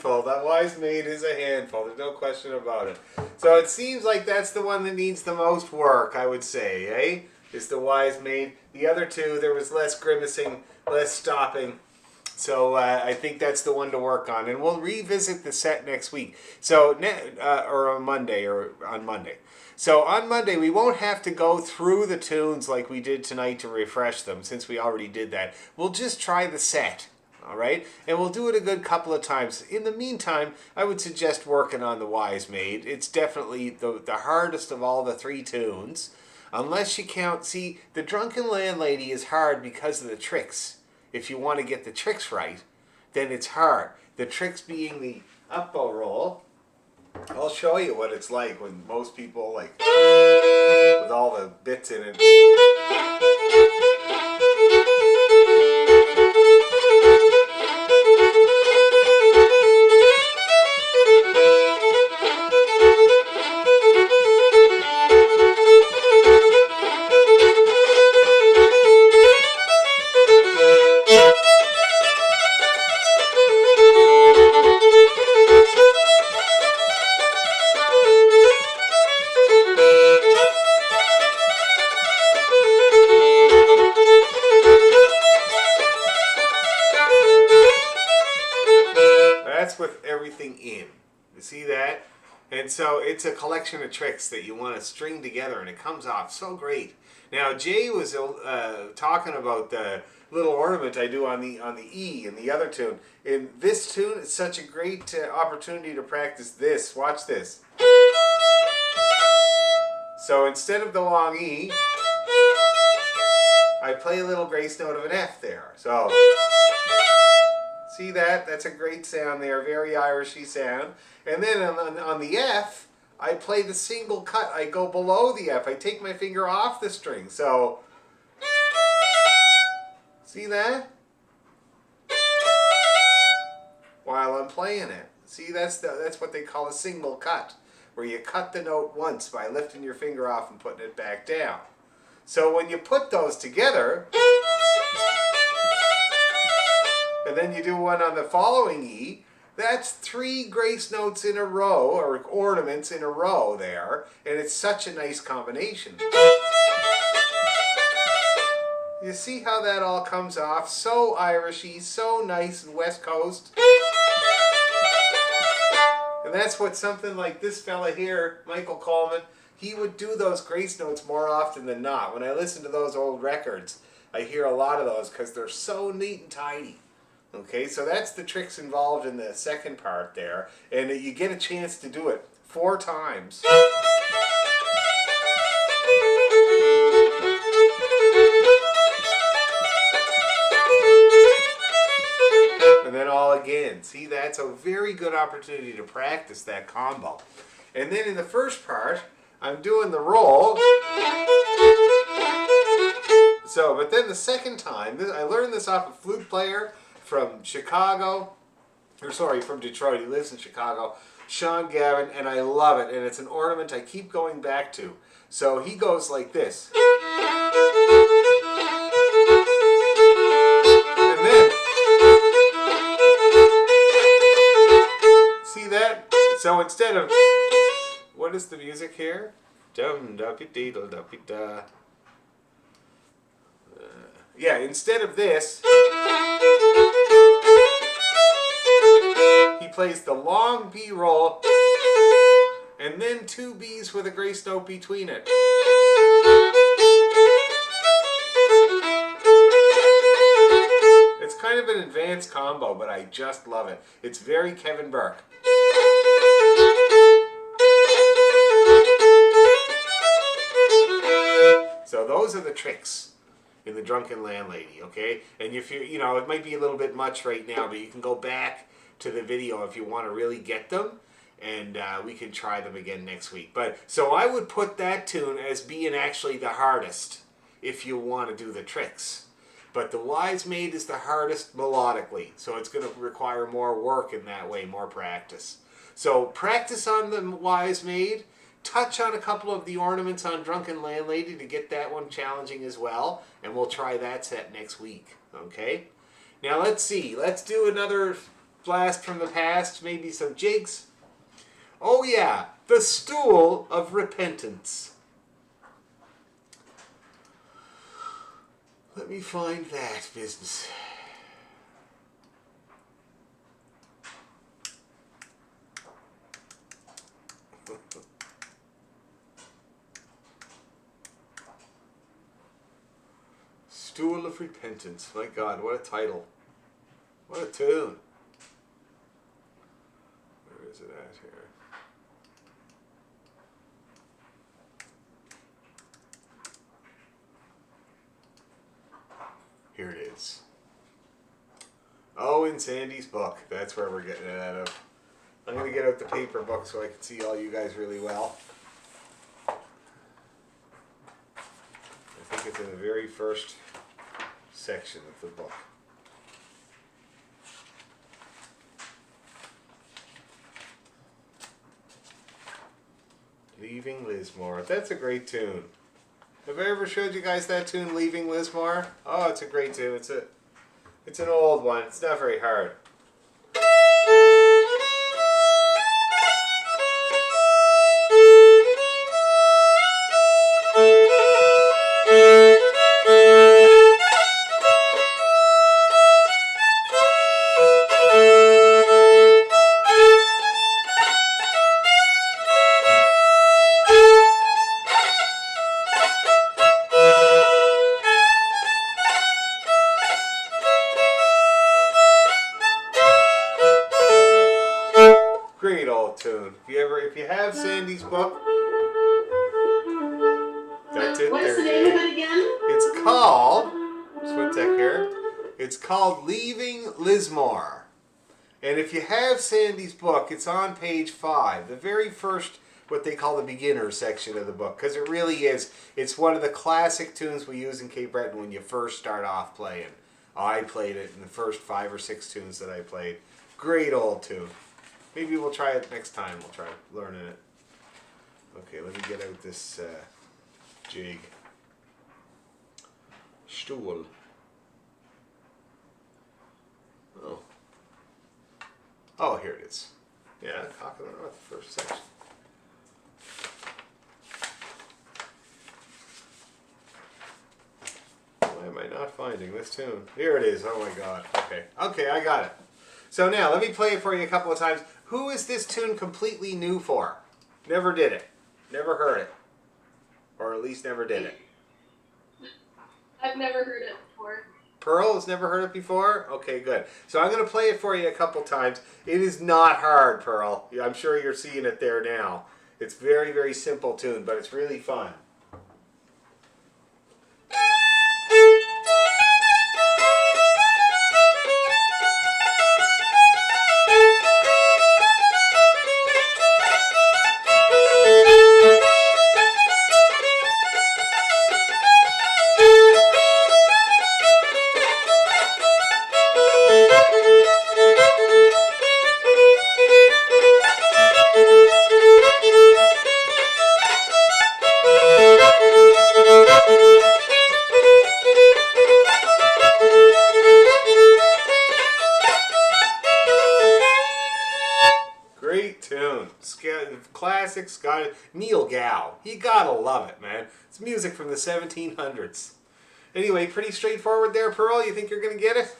handful. That wise maid is a handful. There's no question about it. So it seems like that's the one that needs the most work, I would say, eh? Is the wise maid. The other two, there was less grimacing, less stopping. So I think that's the one to work on, and we'll revisit the set next week. So or on Monday. So on Monday we won't have to go through the tunes like we did tonight to refresh them, since we already did that. We'll just try the set, all right, and we'll do it a good couple of times. In the meantime, I would suggest working on the Wise Maid. It's definitely the hardest of all the three tunes, unless you count. See, the Drunken Landlady is hard because of the tricks. If you want to get the tricks right, then it's hard. The tricks being the up bow roll. I'll show you what it's like when most people, like, with all the bits in it. That's with everything in. You see that? And so it's a collection of tricks that you want to string together, and it comes off so great. Now Jay was talking about the little ornament I do on the E in the other tune. In this tune, it's such a great opportunity to practice this. Watch this. So instead of the long E, I play a little grace note of an F there. So see that? That's a great sound there, very Irishy sound. And then on the F, I play the single cut. I go below the F. I take my finger off the string. So, see that? While I'm playing it. See, that's what they call a single cut, where you cut the note once by lifting your finger off and putting it back down. So when you put those together, and then you do one on the following E, that's 3 grace notes in a row, or ornaments in a row there, and it's such a nice combination. You see how that all comes off? So Irishy, so nice and West Coast. And that's what something like this fella here, Michael Coleman, he would do those grace notes more often than not. When I listen to those old records, I hear a lot of those because they're so neat and tidy. Okay, so that's the tricks involved in the second part there, and you get a chance to do it 4 times. And then all again. See, that's a very good opportunity to practice that combo. And then in the first part, I'm doing the roll. So, but then the second time, I learned this off a flute player from Chicago, from Detroit. He lives in Chicago, Sean Gavin, and I love it. And it's an ornament I keep going back to. So he goes like this. And then, see that? So instead of, what is the music here? Dum da dee da da da. Yeah, instead of this, he plays the long B roll and then 2 B's with a grace note between it. It's kind of an advanced combo, but I just love it. It's very Kevin Burke. So those are the tricks in the Drunken Landlady, okay? And if you know, it might be a little bit much right now, but you can go back to the video if you want to really get them, and we can try them again next week. But so I would put that tune as being actually the hardest if you want to do the tricks. But the Wise Maid is the hardest melodically, so it's going to require more work in that way, more practice. So practice on the Wise Maid. Touch on a couple of the ornaments on Drunken Landlady to get that one challenging as well, and we'll try that set next week, okay? Now let's see, let's do another blast from the past, maybe some jigs. Oh yeah, the stool of repentance. Let me find that business. Stool of Repentance. My God, what a title. What a tune. Where is it at here? Here it is. Oh, in Sandy's book. That's where we're getting it out of. I'm going to get out the paper book so I can see all you guys really well. I think it's in the very first section of the book. Leaving Lismore. That's a great tune. Have I ever showed you guys that tune, Leaving Lismore? Oh, it's a great tune. It's an old one. It's not very hard. Great old tune. If you have Sandy's book, that's it. What's there, the name of it again? It's called, just one sec here, it's called Leaving Lismore. And if you have Sandy's book, it's on page 5, the very first, what they call the beginner section of the book, because it really is, it's one of the classic tunes we use in Cape Breton when you first start off playing. I played it in the first 5 or 6 tunes that I played. Great old tune. Maybe we'll try it next time. We'll try learning it. Okay, let me get out this jig. Stool. Oh. Oh, here it is. Yeah, Cock of the North, first section. Why am I not finding this tune? Here it is. Oh my God. Okay. Okay, I got it. So now, let me play it for you a couple of times. Who is this tune completely new for? Never did it. Never heard it. Or at least never did it. I've never heard it before. Pearl has never heard it before? Okay, good. So I'm going to play it for you a couple times. It is not hard, Pearl. I'm sure you're seeing it there now. It's very, very simple tune, but it's really fun. Great tune. Classic Scottish. Neil Gow. You gotta love it, man. It's music from the 1700s. Anyway, pretty straightforward there, Pearl. You think you're gonna get it?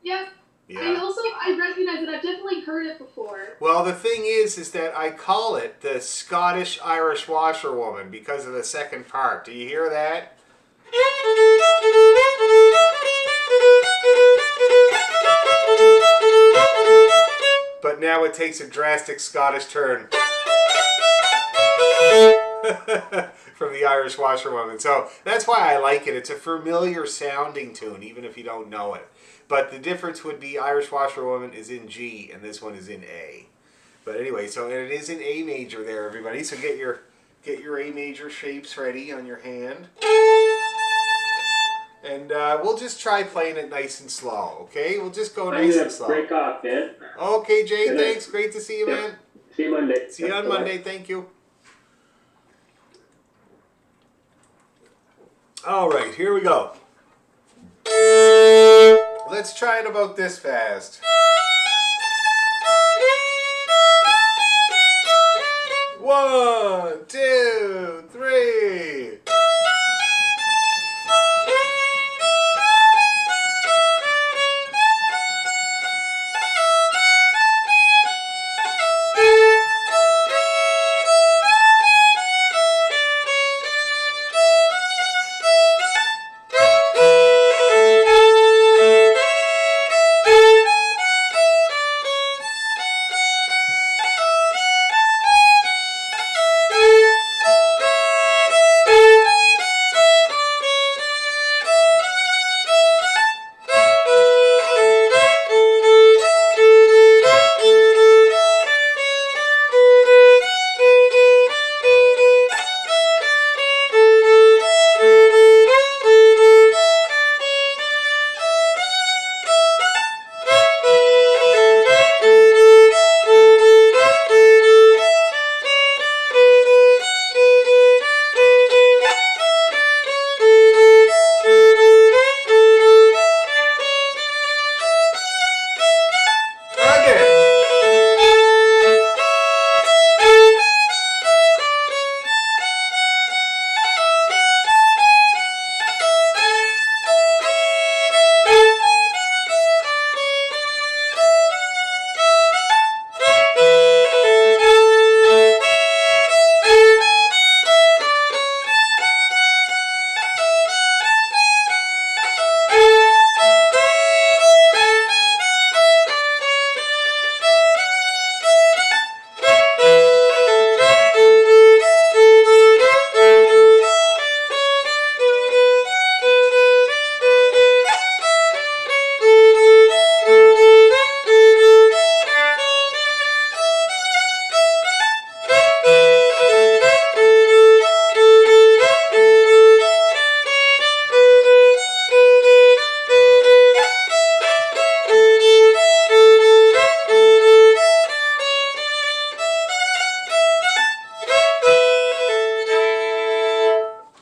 Yeah. Yeah. And also, I recognize it. I've definitely heard it before. Well, the thing is that I call it the Scottish-Irish washerwoman because of the second part. Do you hear that? But now it takes a drastic Scottish turn from the Irish washerwoman. So that's why I like it. It's a familiar sounding tune, even if you don't know it. But the difference would be Irish washerwoman is in G and this one is in A. But anyway, so and it is in A major there, everybody. So get your A major shapes ready on your hand. And we'll just try playing it nice and slow, okay? We'll just go nice and slow. Break off, man. Okay, Jay, Good thanks. Great to see you, man. See you Monday. See you on Monday. Thank you. All right, here we go. Let's try it about this fast. 1, 2, 3.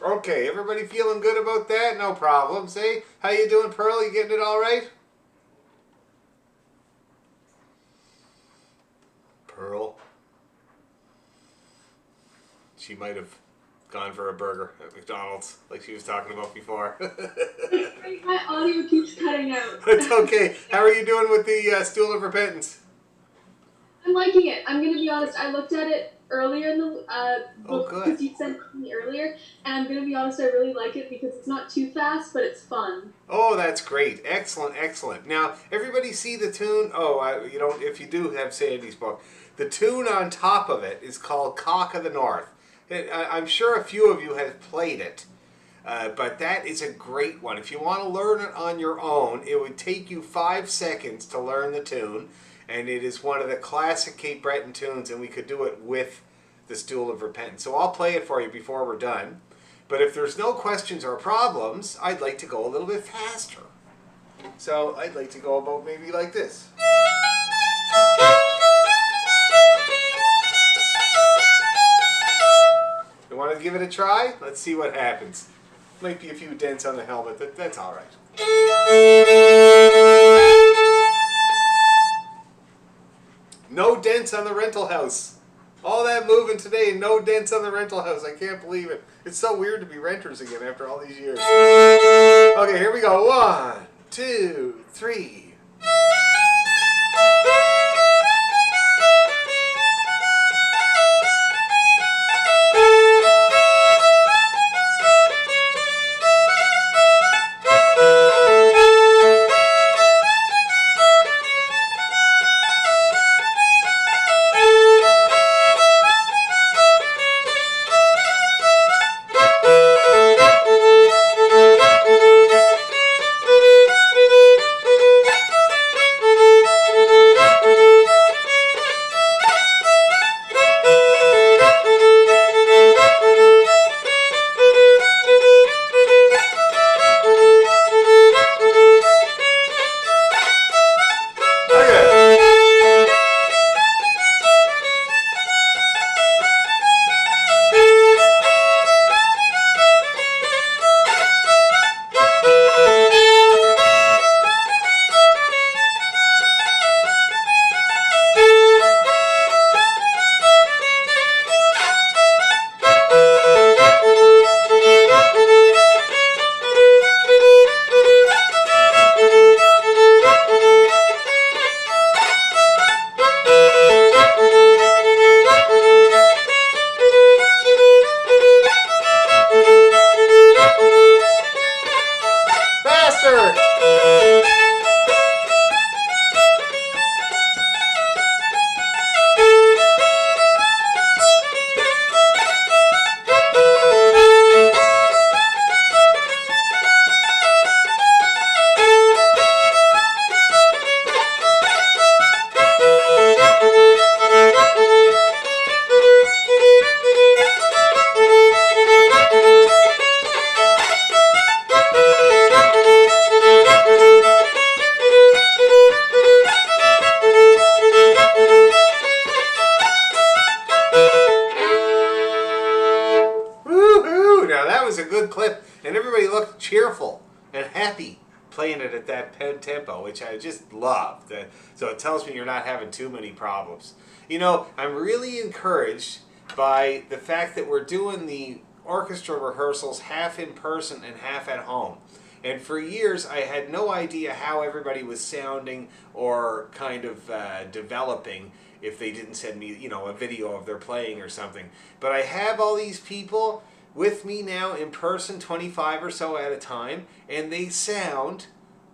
Okay, everybody feeling good about that? No problem. Say, how you doing, Pearl? You getting it all right? Pearl. She might have gone for a burger at McDonald's, like she was talking about before. My audio keeps cutting out. It's okay. How are you doing with the Stool of Repentance? I'm liking it. I'm gonna be honest. I looked at it earlier in the Oh, book good. because you sent it to me earlier, and I'm gonna be honest. I really like it because it's not too fast, but it's fun. Oh, that's great. Excellent, excellent. Now, everybody see the tune? Oh, you don't. If you do have Sandy's book, the tune on top of it is called Cock of the North. I'm sure a few of you have played it, but that is a great one. If you want to learn it on your own, it would take you 5 seconds to learn the tune, and it is one of the classic Cape Breton tunes, and we could do it with the Stool of Repentance. So I'll play it for you before we're done. But if there's no questions or problems, I'd like to go a little bit faster. So I'd like to go about maybe like this. You want to give it a try? Let's see what happens. Might be a few dents on the helmet, but that's all right. No dents on the rental house. All that moving today, no dents on the rental house. I can't believe it. It's so weird to be renters again after all these years. Okay, here we go. 1, 2, 3. clip, and everybody looked cheerful and happy playing it at that tempo, which I just love. So it tells me you're not having too many problems. You know, I'm really encouraged by the fact that we're doing the orchestra rehearsals half in person and half at home. And for years, I had no idea how everybody was sounding or kind of developing if they didn't send me, you know, a video of their playing or something. But I have all these people with me now in person, 25 or so at a time, and they sound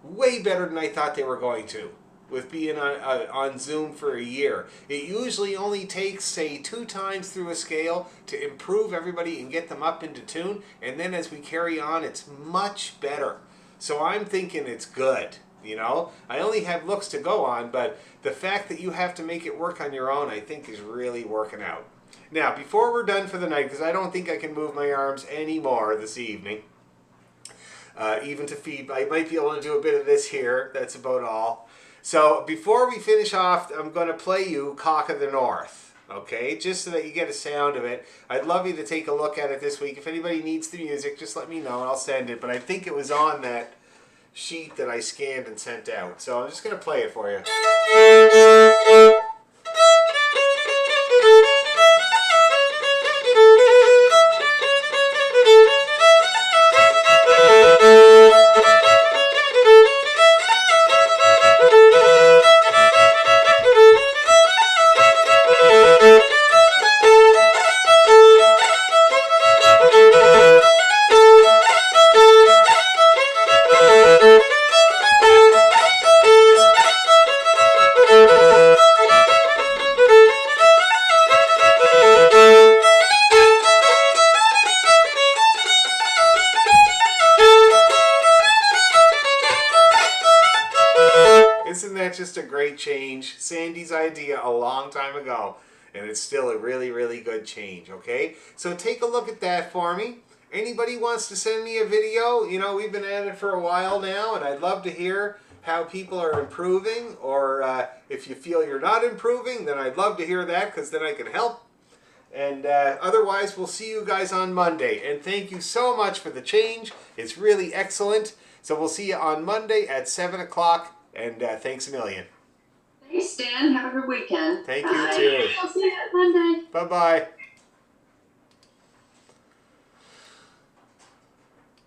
way better than I thought they were going to with being on Zoom for a year. It usually only takes, say, 2 times through a scale to improve everybody and get them up into tune, and then as we carry on, it's much better. So I'm thinking it's good, you know? I only have looks to go on, but the fact that you have to make it work on your own, I think is really working out. Now, before we're done for the night, because I don't think I can move my arms anymore this evening, even to feed, I might be able to do a bit of this here, that's about all. So before we finish off, I'm going to play you Cock of the North, okay? Just so that you get a sound of it. I'd love you to take a look at it this week. If anybody needs the music, just let me know and I'll send it. But I think it was on that sheet that I scanned and sent out. So I'm just going to play it for you. Isn't that just a great change? Sandy's idea a long time ago, and it's still a really, really good change, okay? So take a look at that for me. Anybody wants to send me a video? You know, we've been at it for a while now, and I'd love to hear how people are improving, or if you feel you're not improving, then I'd love to hear that, because then I can help. And otherwise, we'll see you guys on Monday. And thank you so much for the change. It's really excellent. So we'll see you on Monday at 7 o'clock. And thanks a million. Thanks, Dan. Have a good weekend. Thank Bye. you too. I'll see you Monday. Bye-bye.